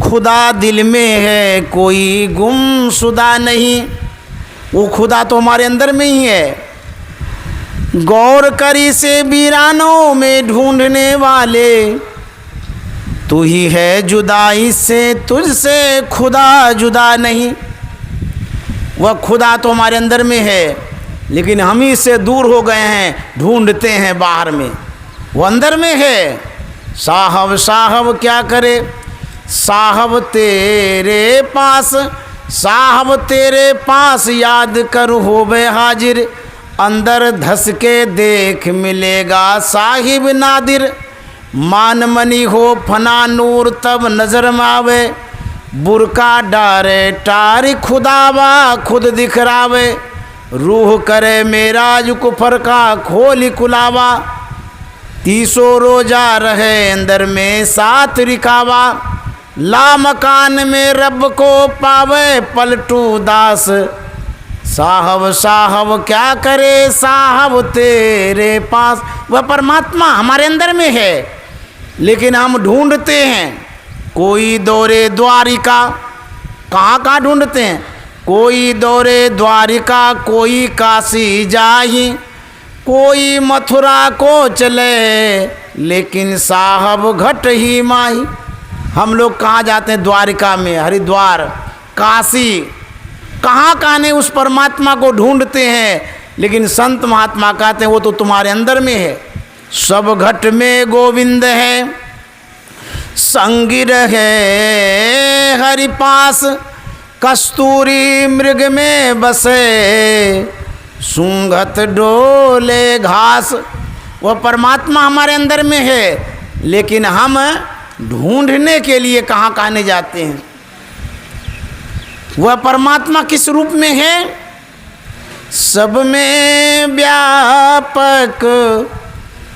खुदा दिल में है, कोई गुमशुदा नहीं। वो खुदा तो हमारे अंदर में ही है। गौर करी से वीरानों में ढूंढने वाले, तू ही है जुदाई से, तुझसे खुदा जुदा नहीं। वह खुदा तो हमारे अंदर में है, लेकिन हम ही से दूर हो गए हैं, ढूंढते हैं बाहर में। वो अंदर में है। साहब साहब क्या करे, साहब तेरे पास, साहब तेरे पास याद कर होवे हाजिर, अंदर धस के देख मिलेगा साहिब नादिर। मान मनी हो फना नूर तब नजर में आवे, बुरका डारे टारी खुदावा खुद दिखरावे। रूह करे मेराज कुफर का खोली कुलावा, 30 रोजा रहे अंदर में 7 रिकावा। ला मकान में रब को पावे पलटू दास, साहब साहब क्या करे साहब तेरे पास। वह परमात्मा हमारे अंदर में है, लेकिन हम ढूंढते हैं। कोई दौरे द्वारिका, कहाँ कहाँ ढूंढते हैं। कोई दौरे द्वारिका, कोई काशी जाही, कोई मथुरा को चले, लेकिन साहब घट ही माही। हम लोग कहाँ जाते हैं? द्वारिका में, हरिद्वार, काशी, कहाँ कहाँ ने उस परमात्मा को ढूंढते हैं, लेकिन संत महात्मा कहते हैं वो तो तुम्हारे अंदर में है। सब घट में गोविंद है, संगी रहे हरि पास, कस्तूरी मृग में बसे, सूंघत डोले घास। वह परमात्मा हमारे अंदर में है, लेकिन हम ढूंढने के लिए कहाँ कहाँ नहीं जाते हैं। वह परमात्मा किस रूप में है? सब में व्यापक,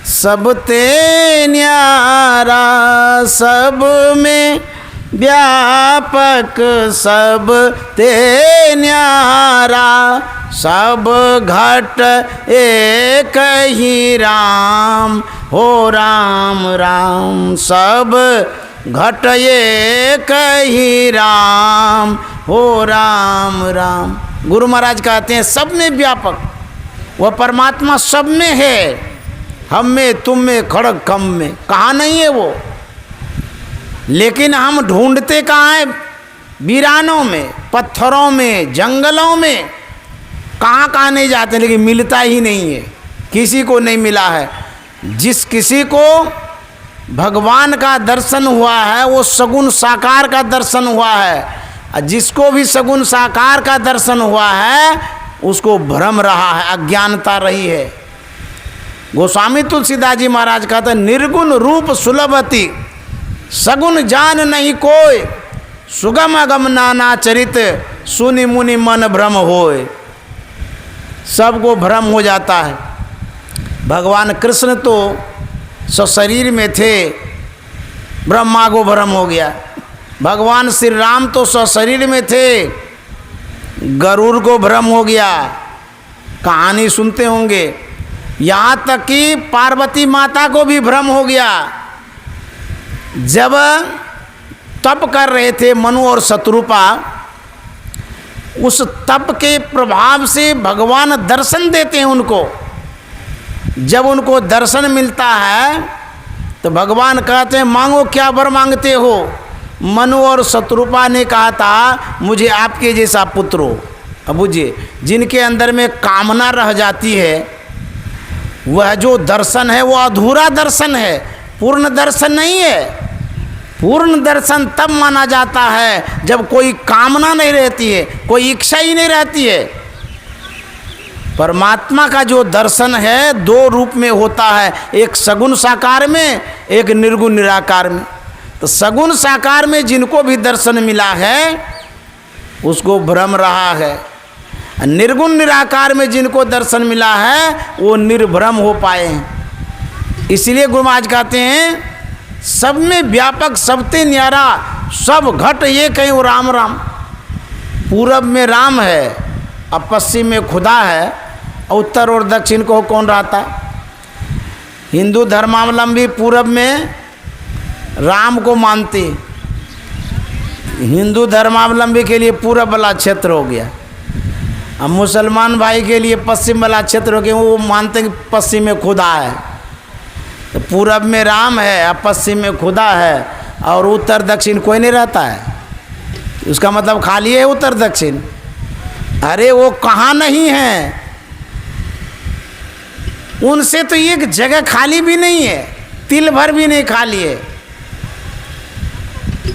सब ते न्यारा, सब में व्यापक, सब ते न्यारा, सब घट एक ही राम, हो राम राम। सब घट एक ही राम, हो राम राम। गुरु महाराज कहते हैं सब में व्यापक, वह परमात्मा सब में है। हम में, तुम में, खड़ग खम में, कहाँ नहीं है वो। लेकिन हम ढूंढते कहाँ हैं? वीरानों में, पत्थरों में, जंगलों में, कहाँ कहाँ नहीं जाते, लेकिन मिलता ही नहीं है। किसी को नहीं मिला है। जिस किसी को भगवान का दर्शन हुआ है वो सगुण साकार का दर्शन हुआ है, और जिसको भी सगुण साकार का दर्शन हुआ है उसको भ्रम रहा है, अज्ञानता रही है। गोस्वामी तुलसीदास जी महाराज कहते हैं, निर्गुण रूप सुलभति, सगुण जान नहीं कोय, सुगम अगम नाना चरित, सुनि मुनि मन भ्रम होय। सबको भ्रम हो जाता है। भगवान कृष्ण तो सशरीर में थे, ब्रह्मा को भ्रम हो गया। भगवान श्री राम तो सशरीर में थे, गरुड़ को भ्रम हो गया। कहानी सुनते होंगे। यहाँ तक कि पार्वती माता को भी भ्रम हो गया। जब तप कर रहे थे मनु और शत्रुपा, उस तप के प्रभाव से भगवान दर्शन देते हैं उनको। जब उनको दर्शन मिलता है तो भगवान कहते हैं मांगो क्या वर मांगते हो। मनु और शत्रुपा ने कहा था मुझे आपके जैसा पुत्र हो। अब बुझिए, जिनके अंदर में कामना रह जाती है वह जो दर्शन है वो अधूरा दर्शन है, पूर्ण दर्शन नहीं है। पूर्ण दर्शन तब माना जाता है जब कोई कामना नहीं रहती है, कोई इच्छा ही नहीं रहती है। परमात्मा का जो दर्शन है दो रूप में होता है, एक सगुण साकार में, एक निर्गुण निराकार में। तो सगुण साकार में जिनको भी दर्शन मिला है उसको भ्रम रहा है, निर्गुण निराकार में जिनको दर्शन मिला है वो निर्भ्रम हो पाए हैं। इसलिए गुरु महाराज कहते हैं सब में व्यापक, सबते न्यारा, सब घट ये कहीं राम राम। पूरब में राम है और पश्चिम में खुदा है, और उत्तर और दक्षिण को कौन रहता? हिंदू धर्मावलंबी पूरब में राम को मानते, हिंदू धर्मावलंबी के लिए पूरब वाला क्षेत्र हो गया। अब मुसलमान भाई के लिए पश्चिम वाला क्षेत्र हो गया, वो मानते हैं कि पश्चिम में खुदा है। तो पूरब में राम है और पश्चिम में खुदा है, और उत्तर दक्षिण कोई नहीं रहता है। उसका मतलब खाली है उत्तर दक्षिण। अरे वो कहाँ नहीं है, उनसे तो एक जगह खाली भी नहीं है, तिल भर भी नहीं खाली है।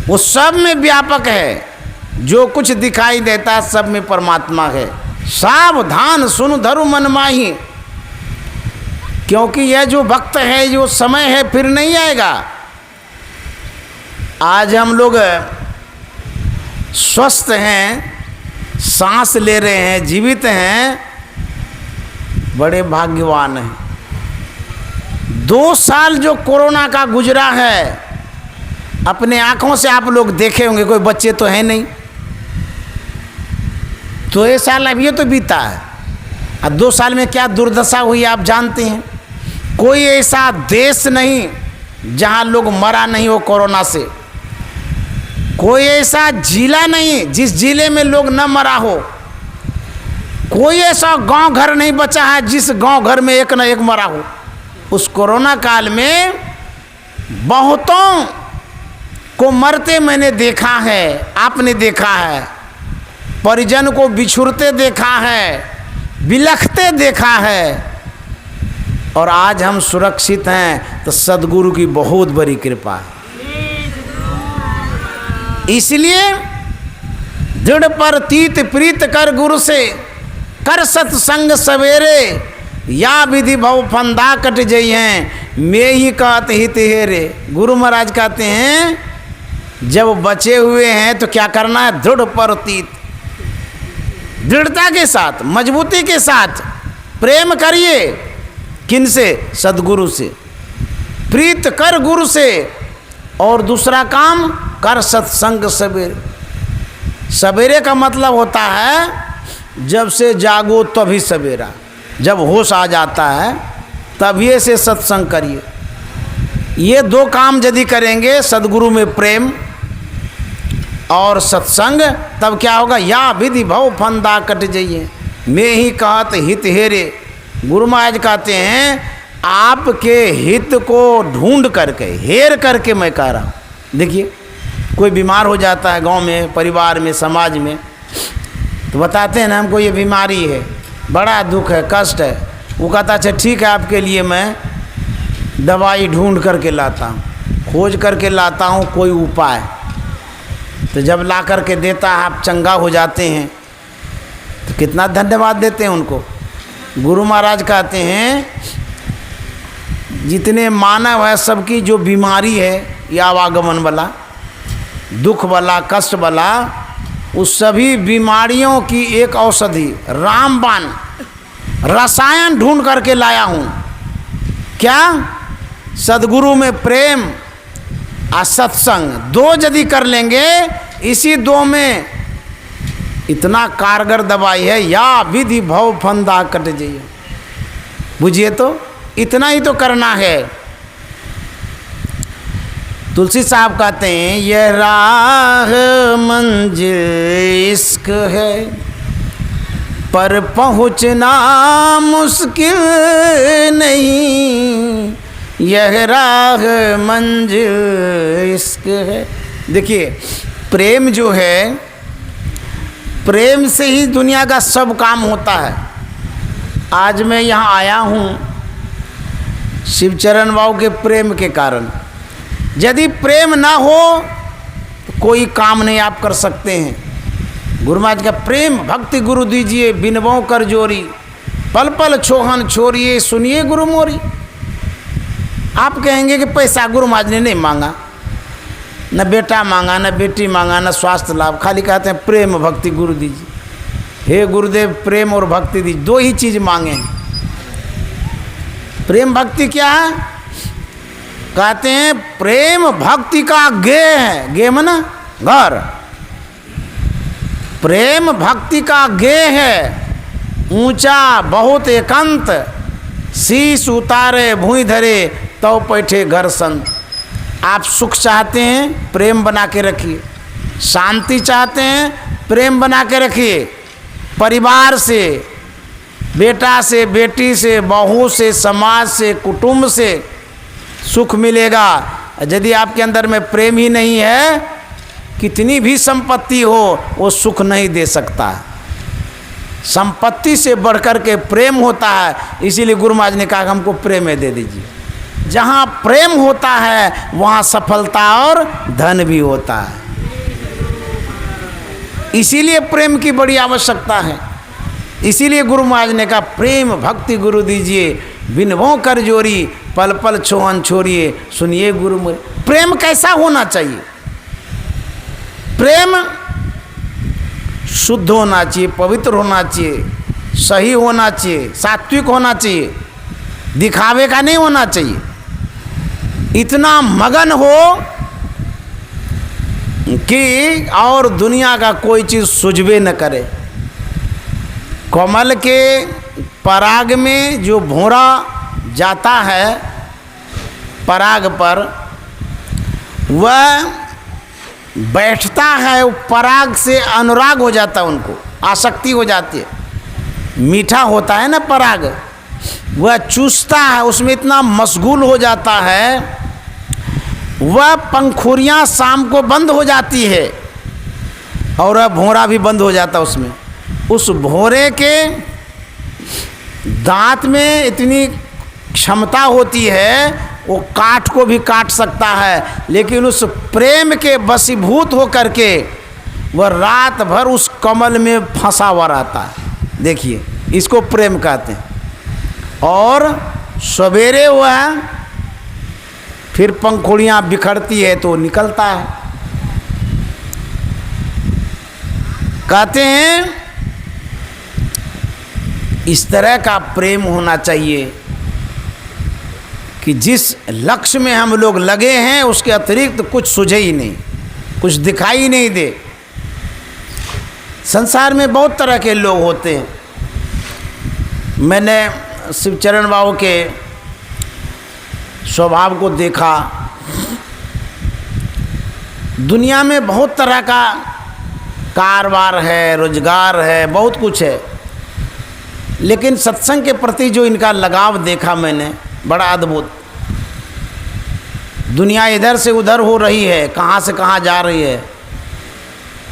वो सब में व्यापक है, जो कुछ दिखाई देता है सब में परमात्मा है। सावधान सुन धरु मन माही, क्योंकि यह जो वक्त है, जो समय है, फिर नहीं आएगा। आज हम लोग स्वस्थ हैं, सांस ले रहे हैं, जीवित हैं, बड़े भाग्यवान हैं। 2 साल जो कोरोना का गुजरा है, अपने आँखों से आप लोग देखे होंगे, कोई बच्चे तो हैं नहीं। तो ये साल अभी तो बीता है, और 2 साल में क्या दुर्दशा हुई आप जानते हैं। कोई ऐसा देश नहीं जहाँ लोग मरा नहीं हो कोरोना से। कोई ऐसा जिला नहीं जिस जिले में लोग न मरा हो, कोई ऐसा गांव घर नहीं बचा है जिस गांव घर में एक न एक मरा हो। उस कोरोना काल में बहुतों को मरते मैंने देखा है, आपने देखा है, परिजन को बिछुड़ते देखा है, बिलखते देखा है, और आज हम सुरक्षित हैं तो सद्गुरु की बहुत बड़ी कृपा है। इसलिए दृढ़ प्रतीत प्रीत कर गुरु से, कर सत्संग सवेरे, या विधि भव फंदा कट जई हैं, मैं ही कहत हित हेरे। गुरु महाराज कहते हैं जब बचे हुए हैं तो क्या करना है? दृढ़ प्रतीत, दृढ़ता के साथ, मजबूती के साथ प्रेम करिए। किनसे? सद्गुरु से। प्रीत कर गुरु से, और दूसरा काम कर सत्संग सवेरे। सवेरे का मतलब होता है जब से जागो तभी सवेरा, जब होश आ जाता है तभी से सत्संग करिए। ये दो काम यदि करेंगे, सद्गुरु में प्रेम और सत्संग, तब क्या होगा? या विधि भव फंदा कट जाइए, मैं ही कहत हित हेरे। गुरु महाराज कहते हैं आपके हित को ढूंढ करके, हेर करके मैं कह रहा हूँ। देखिए कोई बीमार हो जाता है गांव में, परिवार में, समाज में, तो बताते हैं ना हमको ये बीमारी है, बड़ा दुख है, कष्ट है। वो कहता अच्छा ठीक है आपके लिए मैं दवाई ढूंढ करके लाता हूँ, खोज करके लाता हूँ कोई उपाय। तो जब ला करके देता है आप चंगा हो जाते हैं, तो कितना धन्यवाद देते हैं उनको। गुरु महाराज कहते हैं जितने मानव है सबकी जो बीमारी है या आवागमन वाला, दुख वाला, कष्ट वाला, उस सभी बीमारियों की एक औषधि रामबाण रसायन ढूंढ करके लाया हूँ। क्या? सद्गुरु में प्रेम और सत्संग, दो यदि कर लेंगे, इसी दो में इतना कारगर दवाई है, या विधि भव फंदा कट जाइए। बुझिए तो इतना ही तो करना है। तुलसी साहब कहते हैं यह राह मंजिल इश्क है, पर पहुँचना मुश्किल नहीं, यह राह मंजिल इश्क है। देखिए प्रेम जो है, प्रेम से ही दुनिया का सब काम होता है। आज मैं यहाँ आया हूँ शिवचरण बाबू के प्रेम के कारण। यदि प्रेम ना हो तो कोई काम नहीं आप कर सकते हैं। गुरु महाराज का प्रेम भक्ति गुरु दीजिए, बिनवों कर जोरी, पल पल छोहन छोड़िए, सुनिए गुरु मोरी। आप कहेंगे कि पैसा गुरु महाराज ने नहीं मांगा, न बेटा मांगा, न बेटी मांगा, न स्वास्थ्य लाभ, खाली कहते हैं प्रेम भक्ति गुरु दीजिए। हे गुरुदेव प्रेम और भक्ति दीजिए, दो ही चीज़ मांगे हैं। प्रेम भक्ति क्या है? कहते हैं प्रेम भक्ति का गेह है, गेह मना घर, प्रेम भक्ति का गेह है, ऊंचा बहुत एकांत, शीश उतारे भूई धरे तो बैठे घर संत। आप सुख चाहते हैं प्रेम बना के रखिए, शांति चाहते हैं प्रेम बना के रखिए। परिवार से, बेटा से, बेटी से, बहू से, समाज से, कुटुंब से सुख मिलेगा। यदि आपके अंदर में प्रेम ही नहीं है, कितनी भी संपत्ति हो वो सुख नहीं दे सकता। संपत्ति से बढ़कर के प्रेम होता है। इसीलिए गुरु महाराज ने कहा हमको प्रेम दे दीजिए। जहाँ प्रेम होता है वहाँ सफलता और धन भी होता है। इसीलिए प्रेम की बड़ी आवश्यकता है। इसीलिए गुरु महाराज ने कहा प्रेम भक्ति गुरु दीजिए, बिनवों कर जोरी, पल पल छोहन छोड़िए, सुनिए गुरु मोरे। प्रेम कैसा होना चाहिए? प्रेम शुद्ध होना चाहिए, पवित्र होना चाहिए, सही होना चाहिए, सात्विक होना चाहिए, दिखावे का नहीं होना चाहिए। इतना मगन हो कि और दुनिया का कोई चीज़ सुझबे न करे। कमल के पराग में जो भौरा जाता है पराग पर, वह बैठता है वो पराग से अनुराग हो जाता है, उनको आसक्ति हो जाती है। मीठा होता है ना पराग, वह चूसता है, उसमें इतना मशगूल हो जाता है, वह पंखुड़ियाँ शाम को बंद हो जाती है और वह भौरा भी बंद हो जाता है उसमें। उस भौरे के दांत में इतनी क्षमता होती है, वो काठ को भी काट सकता है, लेकिन उस प्रेम के वशीभूत होकर के वह रात भर उस कमल में फंसा हुआ रहता है। देखिए, इसको प्रेम कहते हैं। और सवेरे वह फिर पंखुड़ियाँ बिखरती है तो निकलता है। कहते हैं इस तरह का प्रेम होना चाहिए कि जिस लक्ष्य में हम लोग लगे हैं उसके अतिरिक्त कुछ सूझे ही नहीं, कुछ दिखाई नहीं दे। संसार में बहुत तरह के लोग होते हैं। मैंने शिवचरण बाबू के स्वभाव को देखा। दुनिया में बहुत तरह का कारोबार है, रोजगार है, बहुत कुछ है, लेकिन सत्संग के प्रति जो इनका लगाव देखा मैंने, बड़ा अद्भुत। दुनिया इधर से उधर हो रही है, कहाँ से कहाँ जा रही है,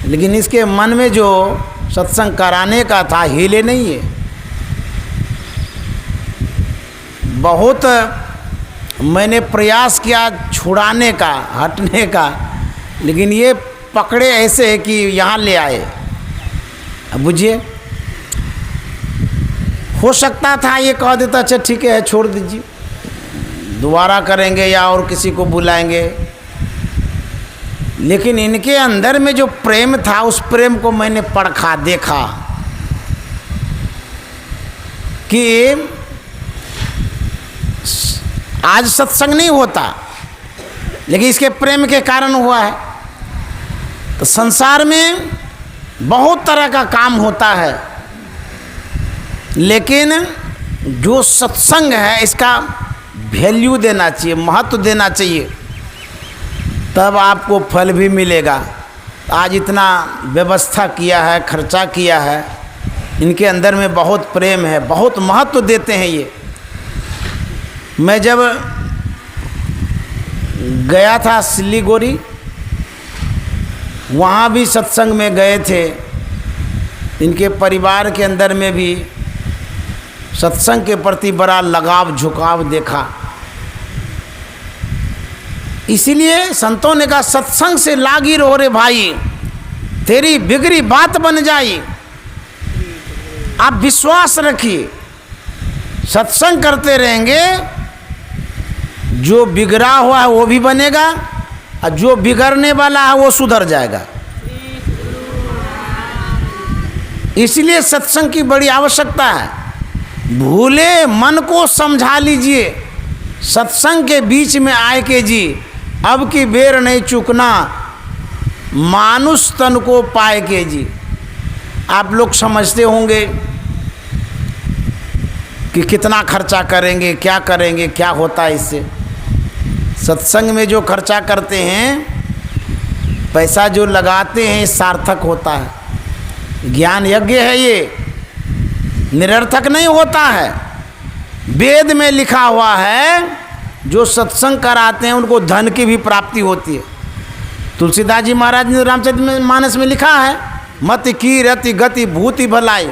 लेकिन इसके मन में जो सत्संग कराने का था हिले नहीं है। बहुत मैंने प्रयास किया छुड़ाने का, हटने का, लेकिन ये पकड़े ऐसे कि यहाँ ले आए। अब बुझिए, हो सकता था ये कह देता अच्छा ठीक है छोड़ दीजिए, दोबारा करेंगे या और किसी को बुलाएंगे, लेकिन इनके अंदर में जो प्रेम था उस प्रेम को मैंने परखा, देखा कि आज सत्संग नहीं होता, लेकिन इसके प्रेम के कारण हुआ है। तो संसार में बहुत तरह का काम होता है, लेकिन जो सत्संग है इसका वैल्यू देना चाहिए, महत्व देना चाहिए, तब आपको फल भी मिलेगा। आज इतना व्यवस्था किया है, खर्चा किया है, इनके अंदर में बहुत प्रेम है, बहुत महत्व देते हैं ये। मैं जब गया था सिलीगुड़ी, वहाँ भी सत्संग में गए थे, इनके परिवार के अंदर में भी सत्संग के प्रति बड़ा लगाव झुकाव देखा। इसीलिए संतों ने कहा सत्संग से लागी रहो रे भाई, तेरी बिगड़ी बात बन जाई। आप विश्वास रखिए, सत्संग करते रहेंगे, जो बिगड़ा हुआ है वो भी बनेगा और जो बिगड़ने वाला है वो सुधर जाएगा। इसलिए सत्संग की बड़ी आवश्यकता है। भूले मन को समझा लीजिए, सत्संग के बीच में आए के जी, अब की बेर नहीं चूकना, मानुष तन को पाए के जी। आप लोग समझते होंगे कि कितना खर्चा करेंगे, क्या करेंगे, क्या होता है इससे। सत्संग में जो खर्चा करते हैं, पैसा जो लगाते हैं, सार्थक होता है। ज्ञान यज्ञ है, ये निरर्थक नहीं होता है। वेद में लिखा हुआ है, जो सत्संग कराते हैं उनको धन की भी प्राप्ति होती है। तुलसीदास जी महाराज ने रामचरित मानस में लिखा है, मत की रति गति भूति भलाई,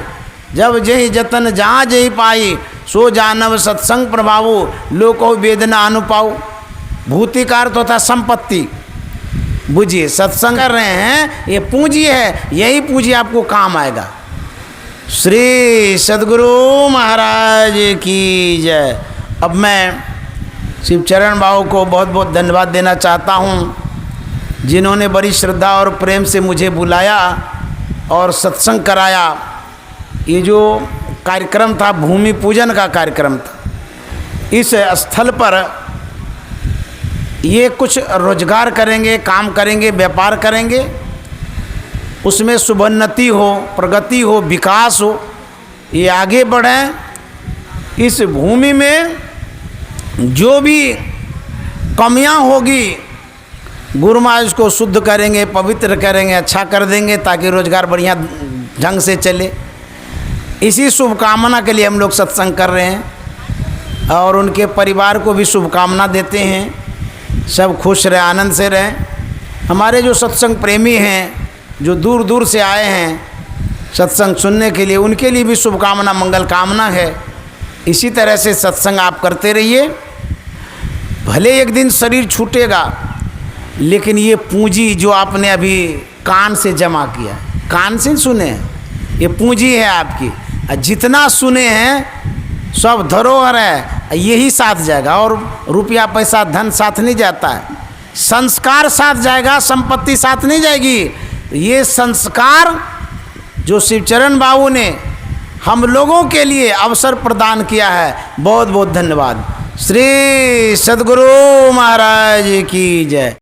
जब जही जतन जहाँ जही पाई, सो जानव सत्संग प्रभावो, लोको वेदना अनुपाऊ। भूति का अर्थ होता है संपत्ति। बुझिए, सत्संग कर रहे हैं, ये पूंजी है, यही पूंजी आपको काम आएगा। श्री सद्गुरु महाराज की जय। अब मैं शिवचरण बाबू को बहुत बहुत धन्यवाद देना चाहता हूँ, जिन्होंने बड़ी श्रद्धा और प्रेम से मुझे बुलाया और सत्संग कराया। ये जो कार्यक्रम था भूमि पूजन का कार्यक्रम था, इस स्थल पर ये कुछ रोजगार करेंगे, काम करेंगे, व्यापार करेंगे, उसमें शुभोन्नति हो, प्रगति हो, विकास हो, ये आगे बढ़ें। इस भूमि में जो भी कमियां होगी गुरु महाराज उसको शुद्ध करेंगे, पवित्र करेंगे, अच्छा कर देंगे ताकि रोजगार बढ़िया ढंग से चले। इसी शुभकामना के लिए हम लोग सत्संग कर रहे हैं और उनके परिवार को भी शुभकामना देते हैं। सब खुश रहें, आनंद से रहें। हमारे जो सत्संग प्रेमी हैं, जो दूर दूर से आए हैं सत्संग सुनने के लिए, उनके लिए भी शुभकामना, मंगल कामना है। इसी तरह से सत्संग आप करते रहिए। भले एक दिन शरीर छूटेगा, लेकिन ये पूंजी जो आपने अभी कान से जमा किया, कान से सुने, ये पूंजी है आपकी। जितना सुने हैं सब धरोहर है, यही साथ जाएगा। और रुपया पैसा धन साथ नहीं जाता है, संस्कार साथ जाएगा, संपत्ति साथ नहीं जाएगी। ये संस्कार जो शिवचरण बाबू ने हम लोगों के लिए अवसर प्रदान किया है, बहुत बहुत धन्यवाद। श्री सद्गुरु महाराज की जय।